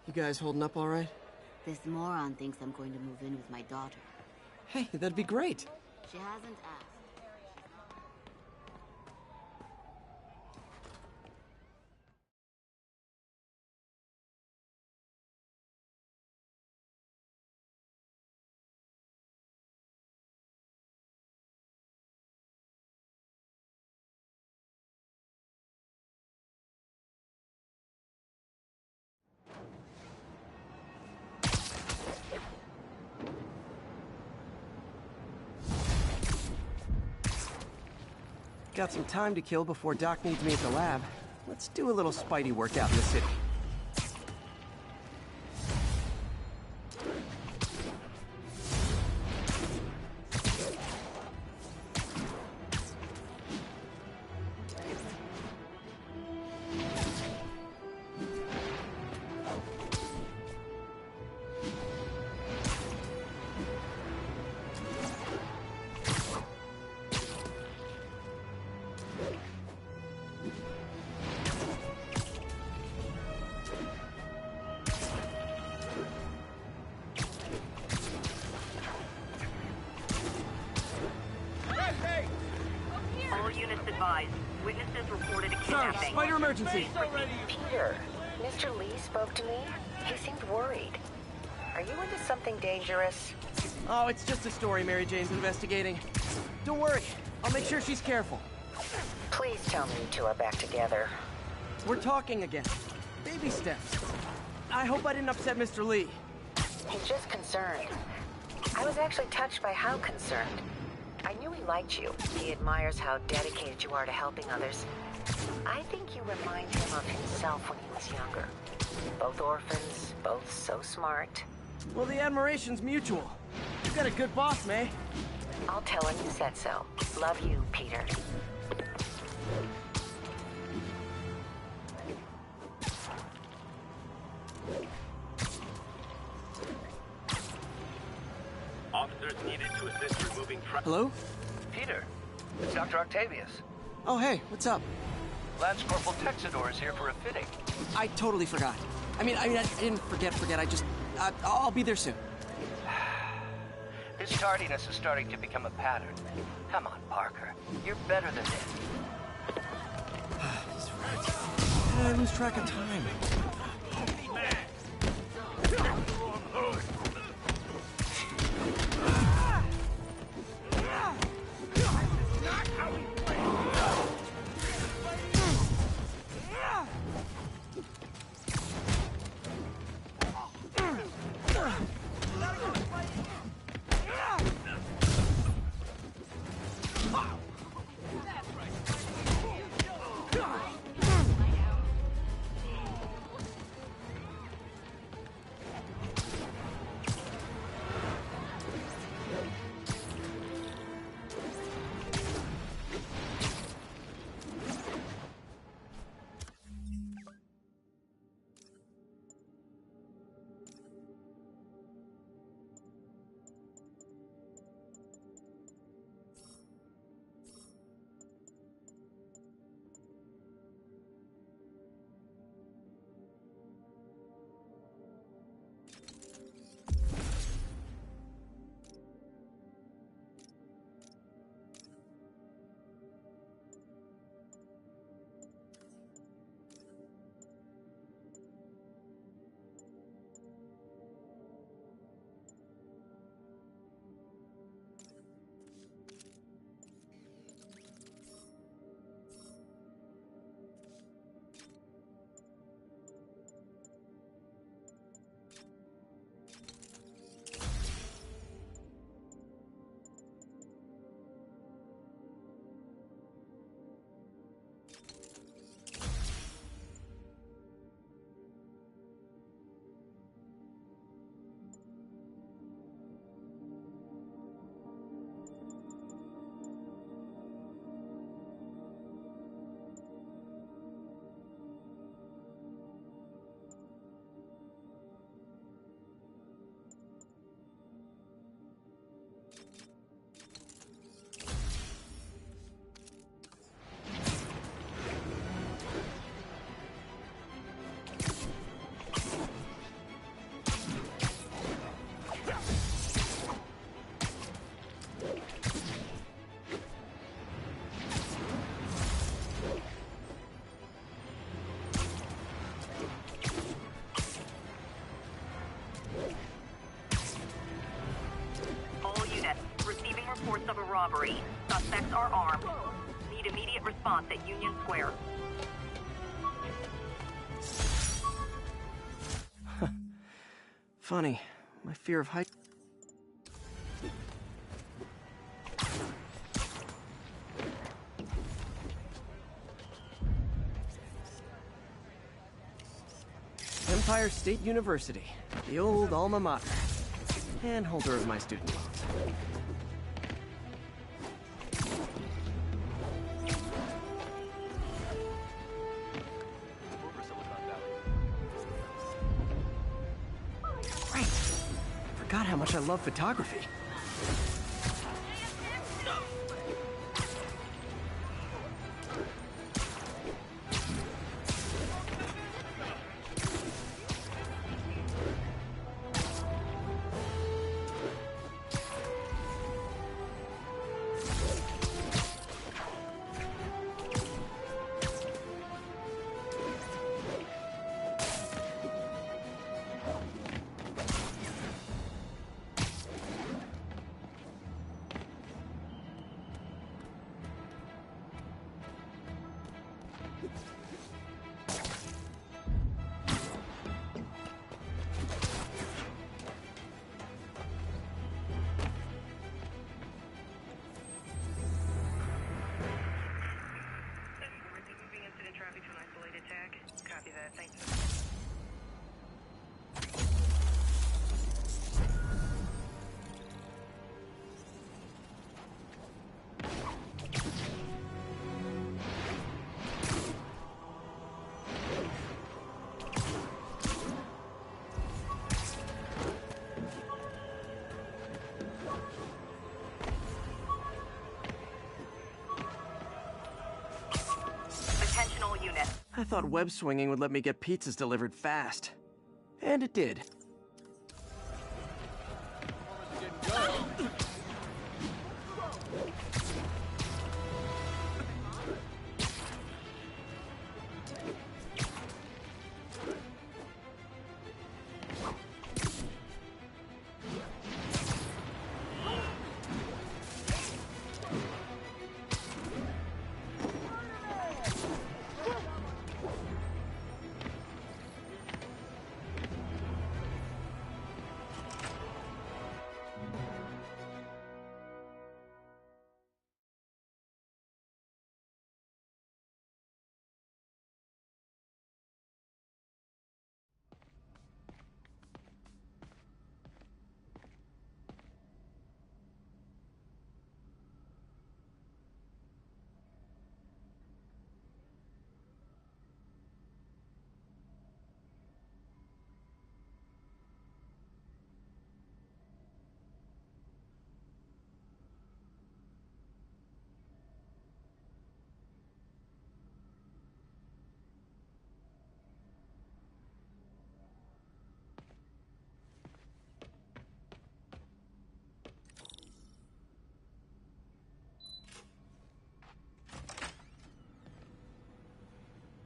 Speaker 16: You guys holding up all right?
Speaker 20: This moron thinks I'm going to move in with my daughter.
Speaker 16: Hey, that'd be great.
Speaker 20: She hasn't asked.
Speaker 16: Got some time to kill before Doc needs me at the lab. Let's do a little Spidey workout in the city.
Speaker 2: All units advised. Witnesses reported a kidnapping.
Speaker 16: Spider emergency!
Speaker 21: Peter, Mr. Lee spoke to me. He seemed worried. Are you into something dangerous?
Speaker 16: Oh, it's just a story Mary Jane's investigating. Don't worry, I'll make sure she's careful.
Speaker 21: Please tell me you two are back together.
Speaker 16: We're talking again. Baby steps. I hope I didn't upset Mr. Lee.
Speaker 21: He's just concerned. I was actually touched by how concerned. I knew he liked you. He admires how dedicated you are to helping others. I think you remind him of himself when he was younger. Both orphans, both so smart.
Speaker 16: Well, the admiration's mutual. You got a good boss, May.
Speaker 21: I'll tell him you said so. Love you, Peter.
Speaker 18: Officers needed to assist removing
Speaker 16: Hello?
Speaker 22: Peter, it's Dr. Octavius.
Speaker 16: Oh, hey, what's up?
Speaker 22: Lance Corporal Texador is here for a fitting.
Speaker 16: I totally forgot. I mean, I didn't forget. I just... I'll be there soon.
Speaker 22: This tardiness is starting to become a pattern. Come on, Parker. You're better than this.
Speaker 16: He's right. How did I lose track of time?
Speaker 2: robbery. Suspects are armed. Need immediate response at Union Square.
Speaker 3: Funny. My fear of height... Empire State University, the old alma mater, and holder of my student loans. Right. Forgot how much I love photography. I thought web swinging would let me get pizzas delivered fast. And it did.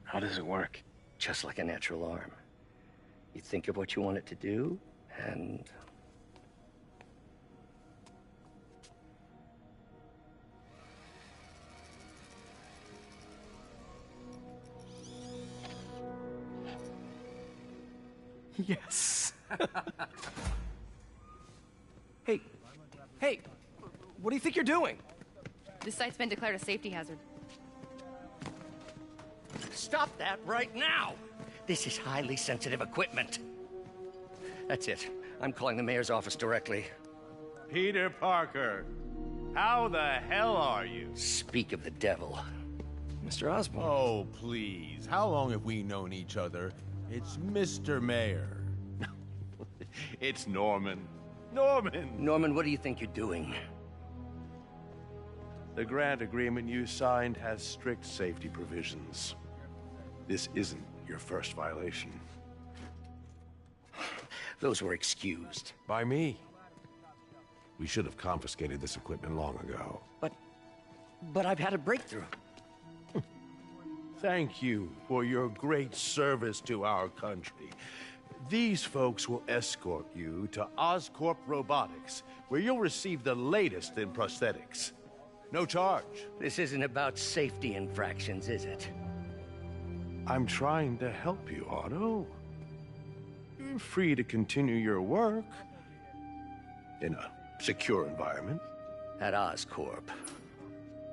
Speaker 15: How does it work? Just like a natural arm. You think of what you want it to do, and...
Speaker 16: Yes. Hey, what do you think you're doing?
Speaker 6: This site's been declared a safety hazard.
Speaker 15: Stop that right now! This is highly sensitive equipment. That's it. I'm calling the mayor's office directly.
Speaker 9: Peter Parker, how the hell are you?
Speaker 15: Speak of the devil.
Speaker 3: Mr. Osborn.
Speaker 9: Oh, please. How long have we known each other? It's Mr. Mayor. It's Norman.
Speaker 15: Norman, what do you think you're doing?
Speaker 9: The grant agreement you signed has strict safety provisions. This isn't your first violation.
Speaker 15: Those were excused.
Speaker 9: By me. We should have confiscated this equipment long ago.
Speaker 15: But I've had a breakthrough.
Speaker 9: Thank you for your great service to our country. These folks will escort you to Oscorp Robotics, where you'll receive the latest in prosthetics. No charge.
Speaker 1: This isn't about safety infractions, is it?
Speaker 10: I'm trying to help you, Otto. You're free to continue your work in a secure environment.
Speaker 1: At Oscorp.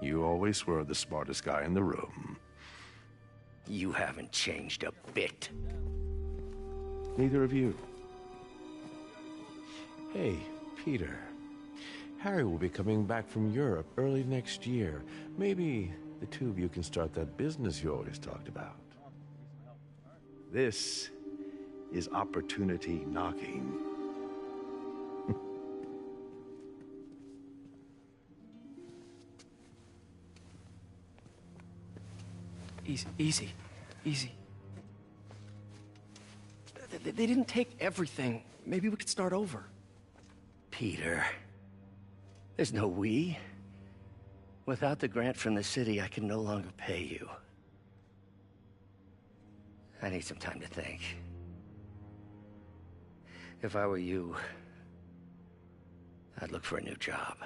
Speaker 10: You always were the smartest guy in the room.
Speaker 1: You haven't changed a bit.
Speaker 10: Neither of you. Hey, Peter. Harry will be coming back from Europe early next year. Maybe the two of you can start that business you always talked about. This is opportunity knocking.
Speaker 3: Easy. They didn't take everything. Maybe we could start over.
Speaker 1: Peter. There's no we. Without the grant from the city, I can no longer pay you. I need some time to think. If I were you, I'd look for a new job.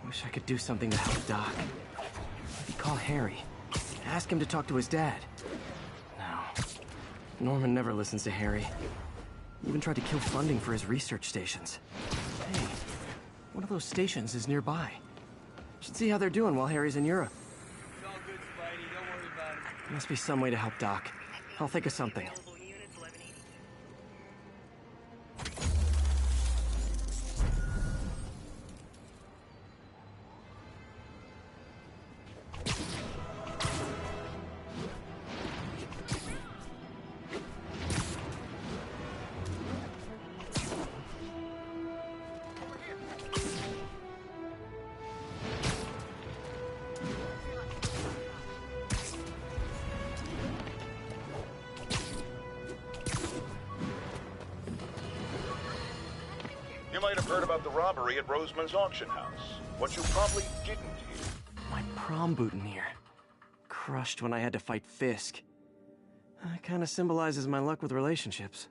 Speaker 3: Wish I could do something to help Doc. Maybe call Harry. Ask him to talk to his dad. No. Norman never listens to Harry. He even tried to kill funding for his research stations. Hey, one of those stations is nearby. Should see how they're doing while Harry's in Europe.
Speaker 16: It's all good, Spidey. Don't worry about it.
Speaker 3: Must be some way to help Doc. I'll think of something.
Speaker 10: You might have heard about the robbery at Roseman's auction house. What you probably didn't hear.
Speaker 3: My prom boutonniere. Crushed when I had to fight Fisk. Kinda symbolizes my luck with relationships.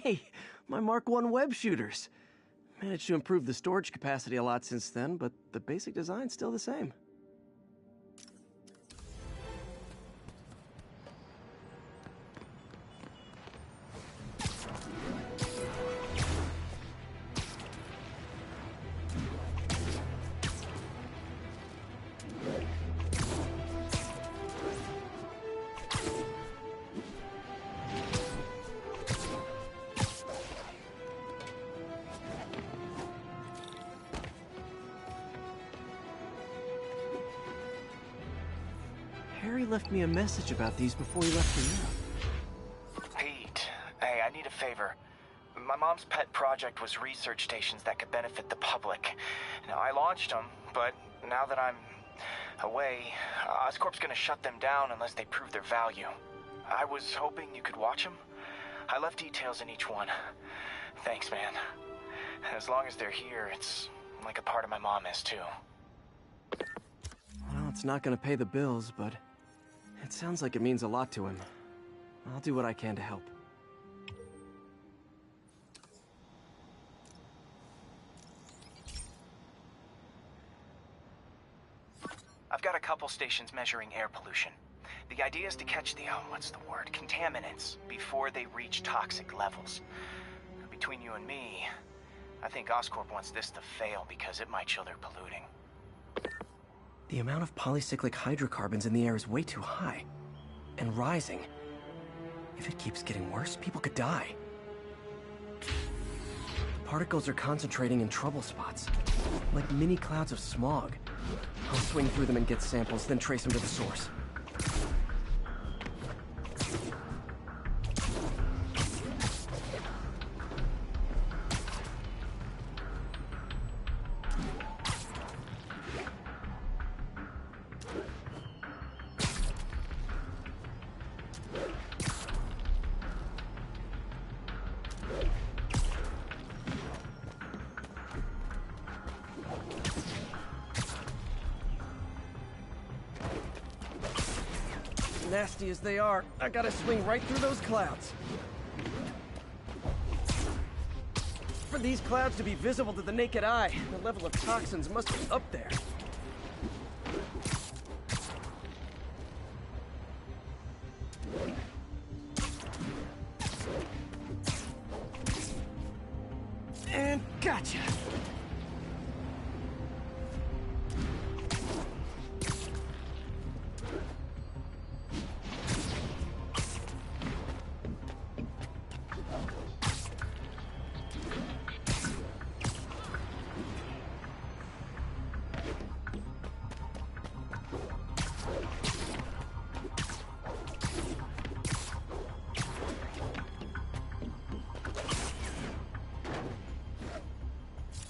Speaker 3: Hey, my Mark I web shooters. Managed to improve the storage capacity a lot since then, but the basic design's still the same. Harry left me a message about these before he left for Europe.
Speaker 23: Pete, hey, I need a favor. My mom's pet project was research stations that could benefit the public. Now, I launched them, but now that I'm away, Oscorp's gonna shut them down unless they prove their value. I was hoping you could watch them. I left details in each one. Thanks, man. As long as they're here, it's like a part of my mom is, too.
Speaker 3: Well, it's not gonna pay the bills, but it sounds like it means a lot to him. I'll do what I can to help.
Speaker 23: I've got a couple stations measuring air pollution. The idea is to catch the, contaminants before they reach toxic levels. Between you and me, I think Oscorp wants this to fail because it might show they're polluting.
Speaker 3: The amount of polycyclic hydrocarbons in the air is way too high. And rising. If it keeps getting worse, people could die. The particles are concentrating in trouble spots, like mini clouds of smog. I'll swing through them and get samples, then trace them to the source. Nasty as they are, I gotta swing right through those clouds. For these clouds to be visible to the naked eye, the level of toxins must be up there. And gotcha!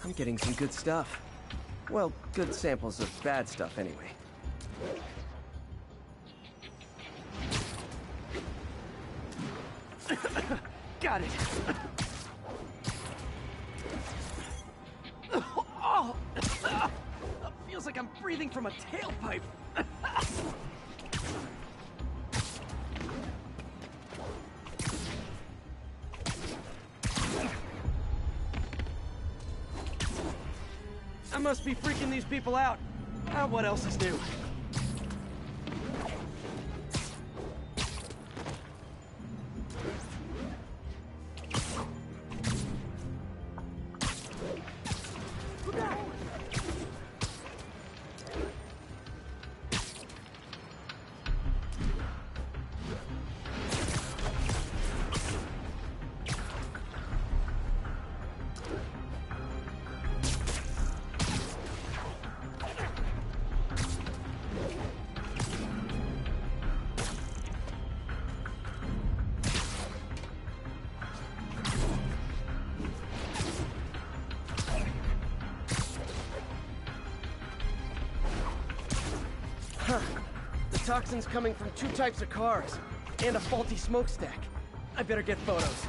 Speaker 3: I'm getting some good stuff. Well, good samples of bad stuff anyway. Got it! Oh! Feels like I'm breathing from a tailpipe! I must be freaking these people out. What else is new? Huh. The toxin's coming from two types of cars, and a faulty smokestack. I better get photos.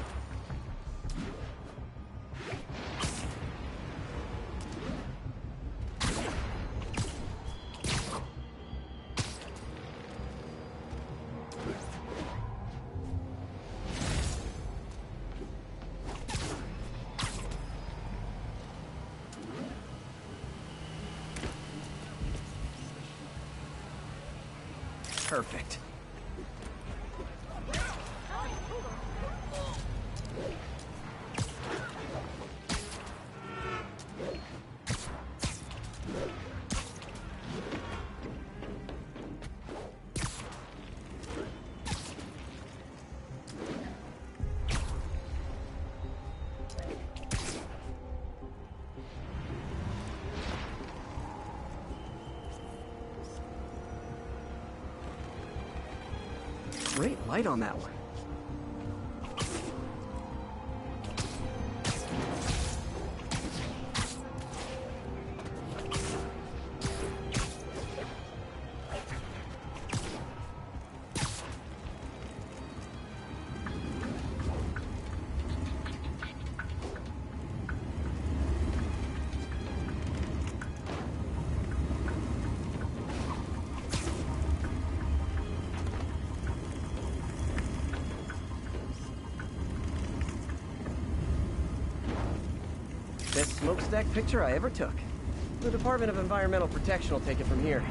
Speaker 3: Perfect. Great light on that one. Best smokestack picture I ever took. The Department of Environmental Protection will take it from here.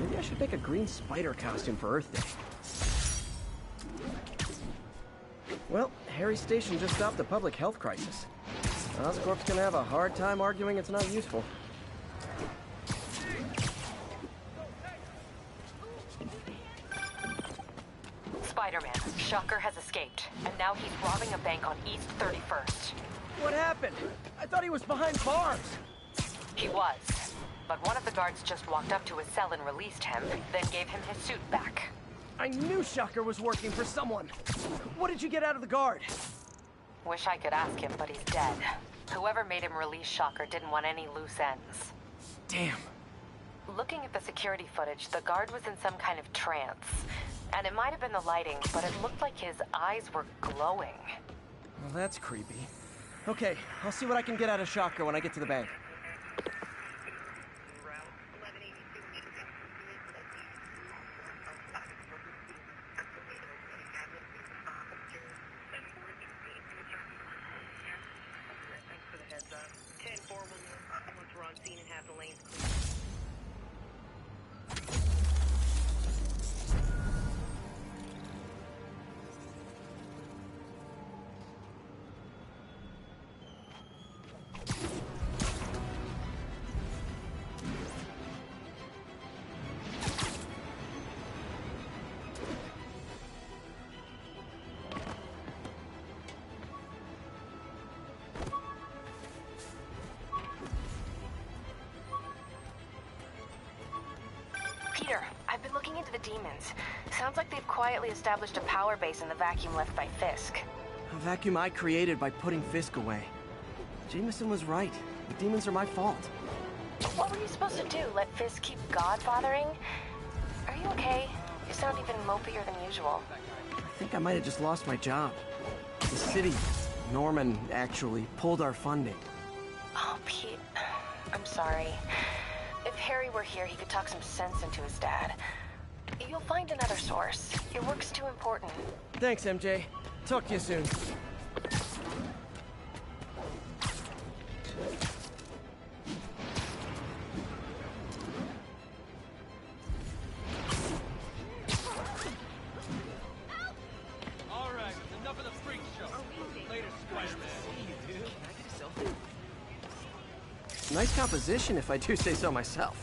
Speaker 16: Maybe I should make a green spider costume for Earth Day. Well, Harry's station just stopped a public health crisis. Oscorp's gonna have a hard time arguing it's not useful.
Speaker 21: Spider-Man, Shocker has escaped, and now he's robbing a bank on East 31st.
Speaker 16: What happened? I thought he was behind bars.
Speaker 21: He was, but one of the guards just walked up to his cell and released him, then gave him his suit back.
Speaker 16: I knew Shocker was working for someone. What did you get out of the guard?
Speaker 21: Wish I could ask him, but he's dead. Whoever made him release Shocker didn't want any loose ends.
Speaker 16: Damn.
Speaker 21: Looking at the security footage, the guard was in some kind of trance. And it might have been the lighting, but it looked like his eyes were glowing.
Speaker 16: Well, that's creepy. Okay, I'll see what I can get out of Shocker when I get to the bank.
Speaker 21: Peter, I've been looking into the demons. Sounds like they've quietly established a power base in the vacuum left by Fisk.
Speaker 16: A vacuum I created by putting Fisk away. Jameson was right. The demons are my fault.
Speaker 21: What were you supposed to do? Let Fisk keep godfathering? Are you okay? You sound even mopier than usual.
Speaker 16: I think I might have just lost my job. The city, Norman, actually pulled our funding.
Speaker 21: Oh, Pete. I'm sorry. If Harry were here, he could talk some sense into his dad. You'll find another source. Your work's too important.
Speaker 16: Thanks, MJ. Talk to you soon.
Speaker 5: All right, enough of the freak show. Later, Spider-Man.
Speaker 16: Nice composition, if I do say so myself.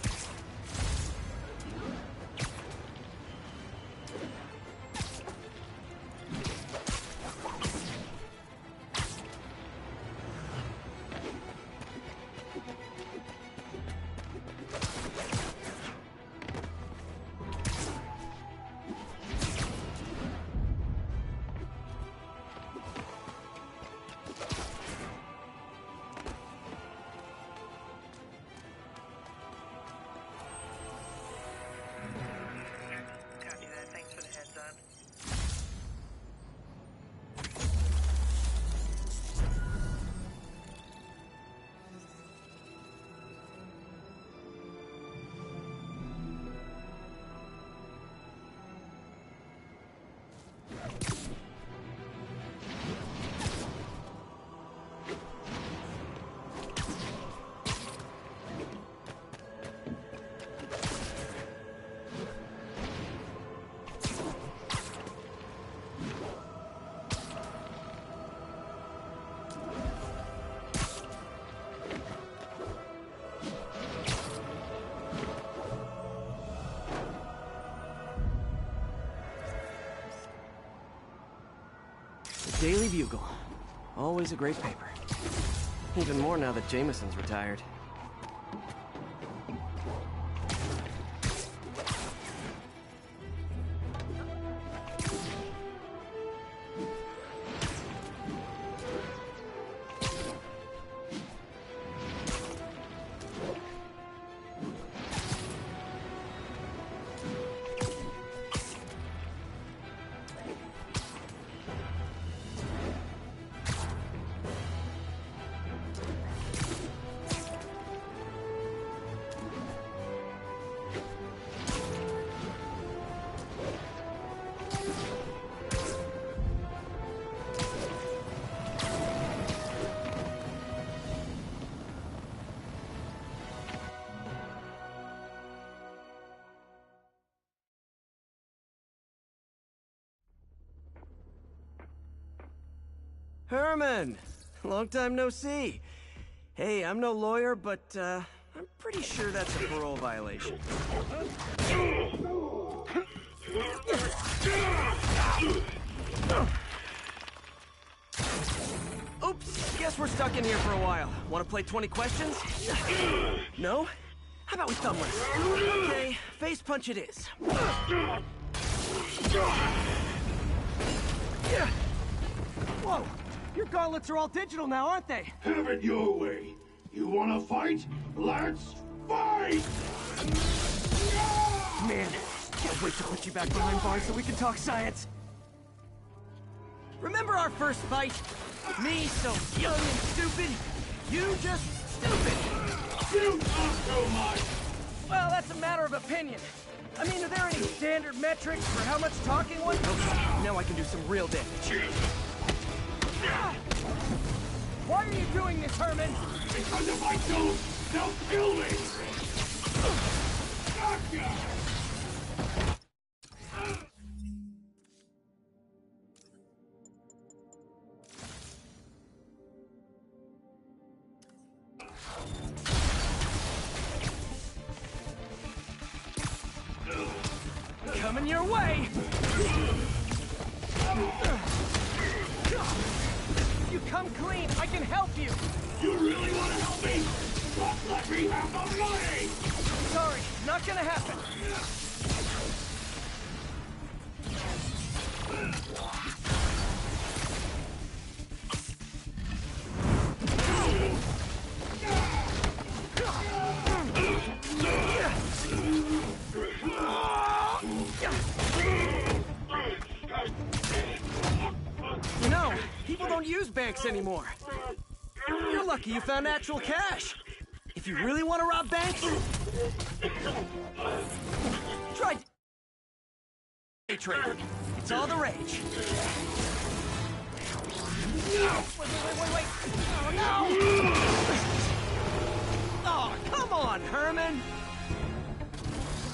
Speaker 16: Daily Bugle. Always a great paper. Even more now that Jameson's retired.
Speaker 3: Herman! Long time no see. Hey, I'm no lawyer, but, I'm pretty sure that's a parole violation. Oops, guess we're stuck in here for a while. Want to play 20 questions? No? How about we thumb wrestle? Okay, face punch it is.
Speaker 16: Whoa! Your gauntlets are all digital now, aren't they?
Speaker 4: Have it your way. You wanna fight? Let's fight!
Speaker 16: Man, can't wait to put you back behind bars so we can talk science.
Speaker 3: Remember our first fight? Me so young and stupid, you just stupid.
Speaker 4: You talk too much!
Speaker 16: Well, that's a matter of opinion. I mean, are there any standard metrics for how much talking one?
Speaker 3: Okay, now I can do some real damage.
Speaker 16: Why are you doing this, Herman?
Speaker 4: Because if I don't, they'll kill me! Gotcha!
Speaker 16: Coming your way! You come clean, I can help you!
Speaker 4: You really want to help me? Just let me have the money!
Speaker 16: Sorry, not gonna happen.
Speaker 3: You know, people don't use banks anymore. You're lucky you found actual cash. If you really want to rob banks, try day trading. It's all the rage. Wait. Oh, no! Oh, come on, Herman!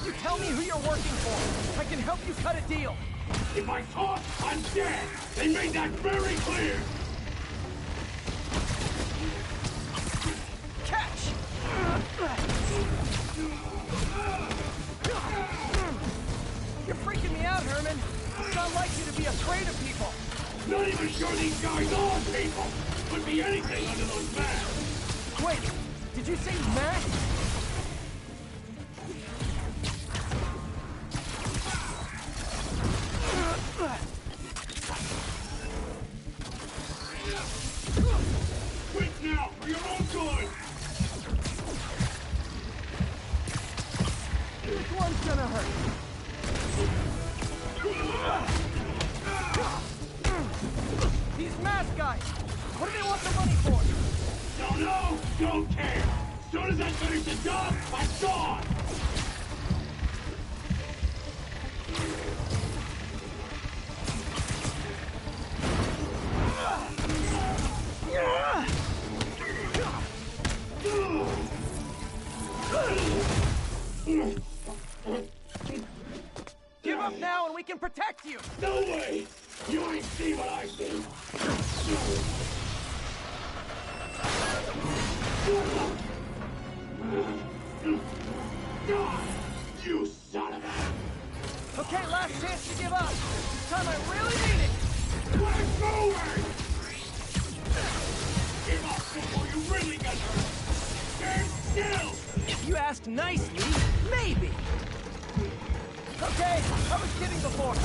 Speaker 16: You tell me who you're working for. I can help you cut a deal.
Speaker 4: If I talk, I'm dead! They made that very clear!
Speaker 16: Catch! You're freaking me out, Herman. It's not like you to be afraid of people.
Speaker 4: Not even sure these guys are people! Could be anything under those masks!
Speaker 16: Wait, did you say masks?
Speaker 4: Quit now, for your own good!
Speaker 16: Which one's gonna hurt? These mask guys! What do they want the money for?
Speaker 4: Don't know, don't care! As soon as I finish the job, I'm gone!
Speaker 16: Give up now and we can protect you!
Speaker 4: No way! You ain't seen what I see! You son of a...
Speaker 16: Okay, last chance to give up. This time I really mean it!
Speaker 4: Let's go! Give up before you really get hurt! Stand still!
Speaker 16: If you asked nicely, maybe! Okay, I was kidding before.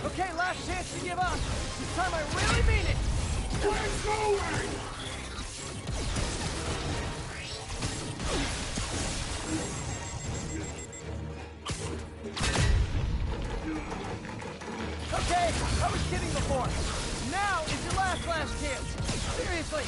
Speaker 16: Okay, last chance to give up. This time I really mean it.
Speaker 4: We're going!
Speaker 16: Okay, I was kidding before. Now is your last chance. Seriously.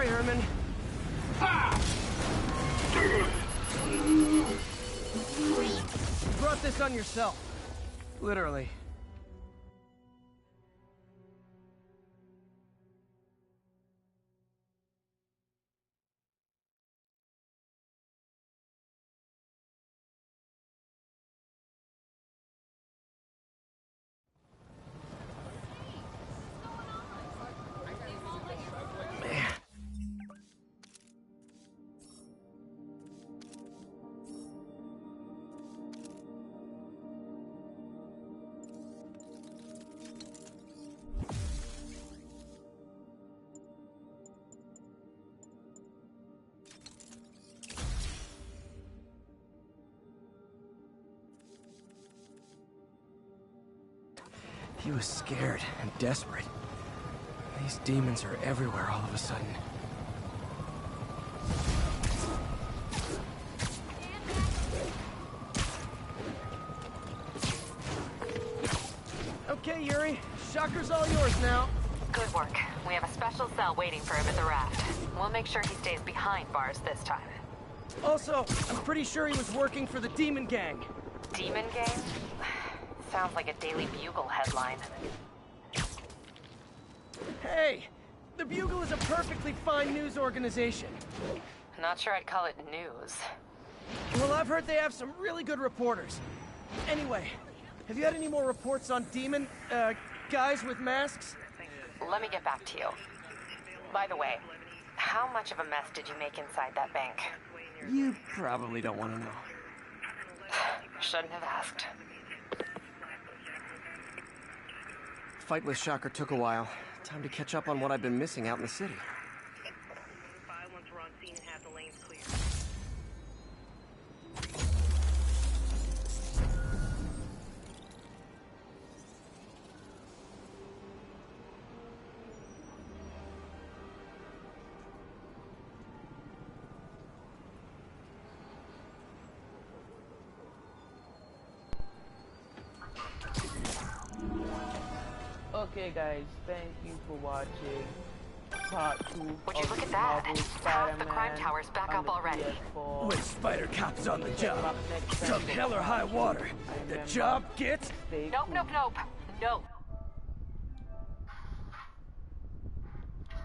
Speaker 16: Sorry, Herman. You brought this on yourself. Literally. He was scared and desperate. These demons are everywhere all of a sudden. Okay, Yuri. Shocker's all yours now.
Speaker 21: Good work. We have a special cell waiting for him at the raft. We'll make sure he stays behind bars this time.
Speaker 16: Also, I'm pretty sure he was working for the Demon Gang.
Speaker 21: Demon Gang? Sounds like a Daily Bugle headline.
Speaker 16: Hey! The Bugle is a perfectly fine news organization.
Speaker 21: Not sure I'd call it news.
Speaker 16: Well, I've heard they have some really good reporters. Anyway, have you had any more reports on demon, guys with masks?
Speaker 21: Let me get back to you. By the way, how much of a mess did you make inside that bank?
Speaker 3: You probably don't want to know.
Speaker 21: Shouldn't have asked.
Speaker 3: Fight with Shocker took a while. Time to catch up on what I've been missing out in the city.
Speaker 2: Once we're on scene and have the lanes clear.
Speaker 11: Okay guys, thank you for watching part 2
Speaker 21: Would you
Speaker 11: of
Speaker 21: look at that?
Speaker 11: Marvel
Speaker 21: Half the
Speaker 11: Spider-Man
Speaker 21: crime tower's back
Speaker 11: on
Speaker 21: up
Speaker 11: the
Speaker 21: already.
Speaker 11: PS4.
Speaker 16: With Spider Cops on the job.
Speaker 11: Next
Speaker 16: Come hell or high water. The job gets...
Speaker 21: Nope.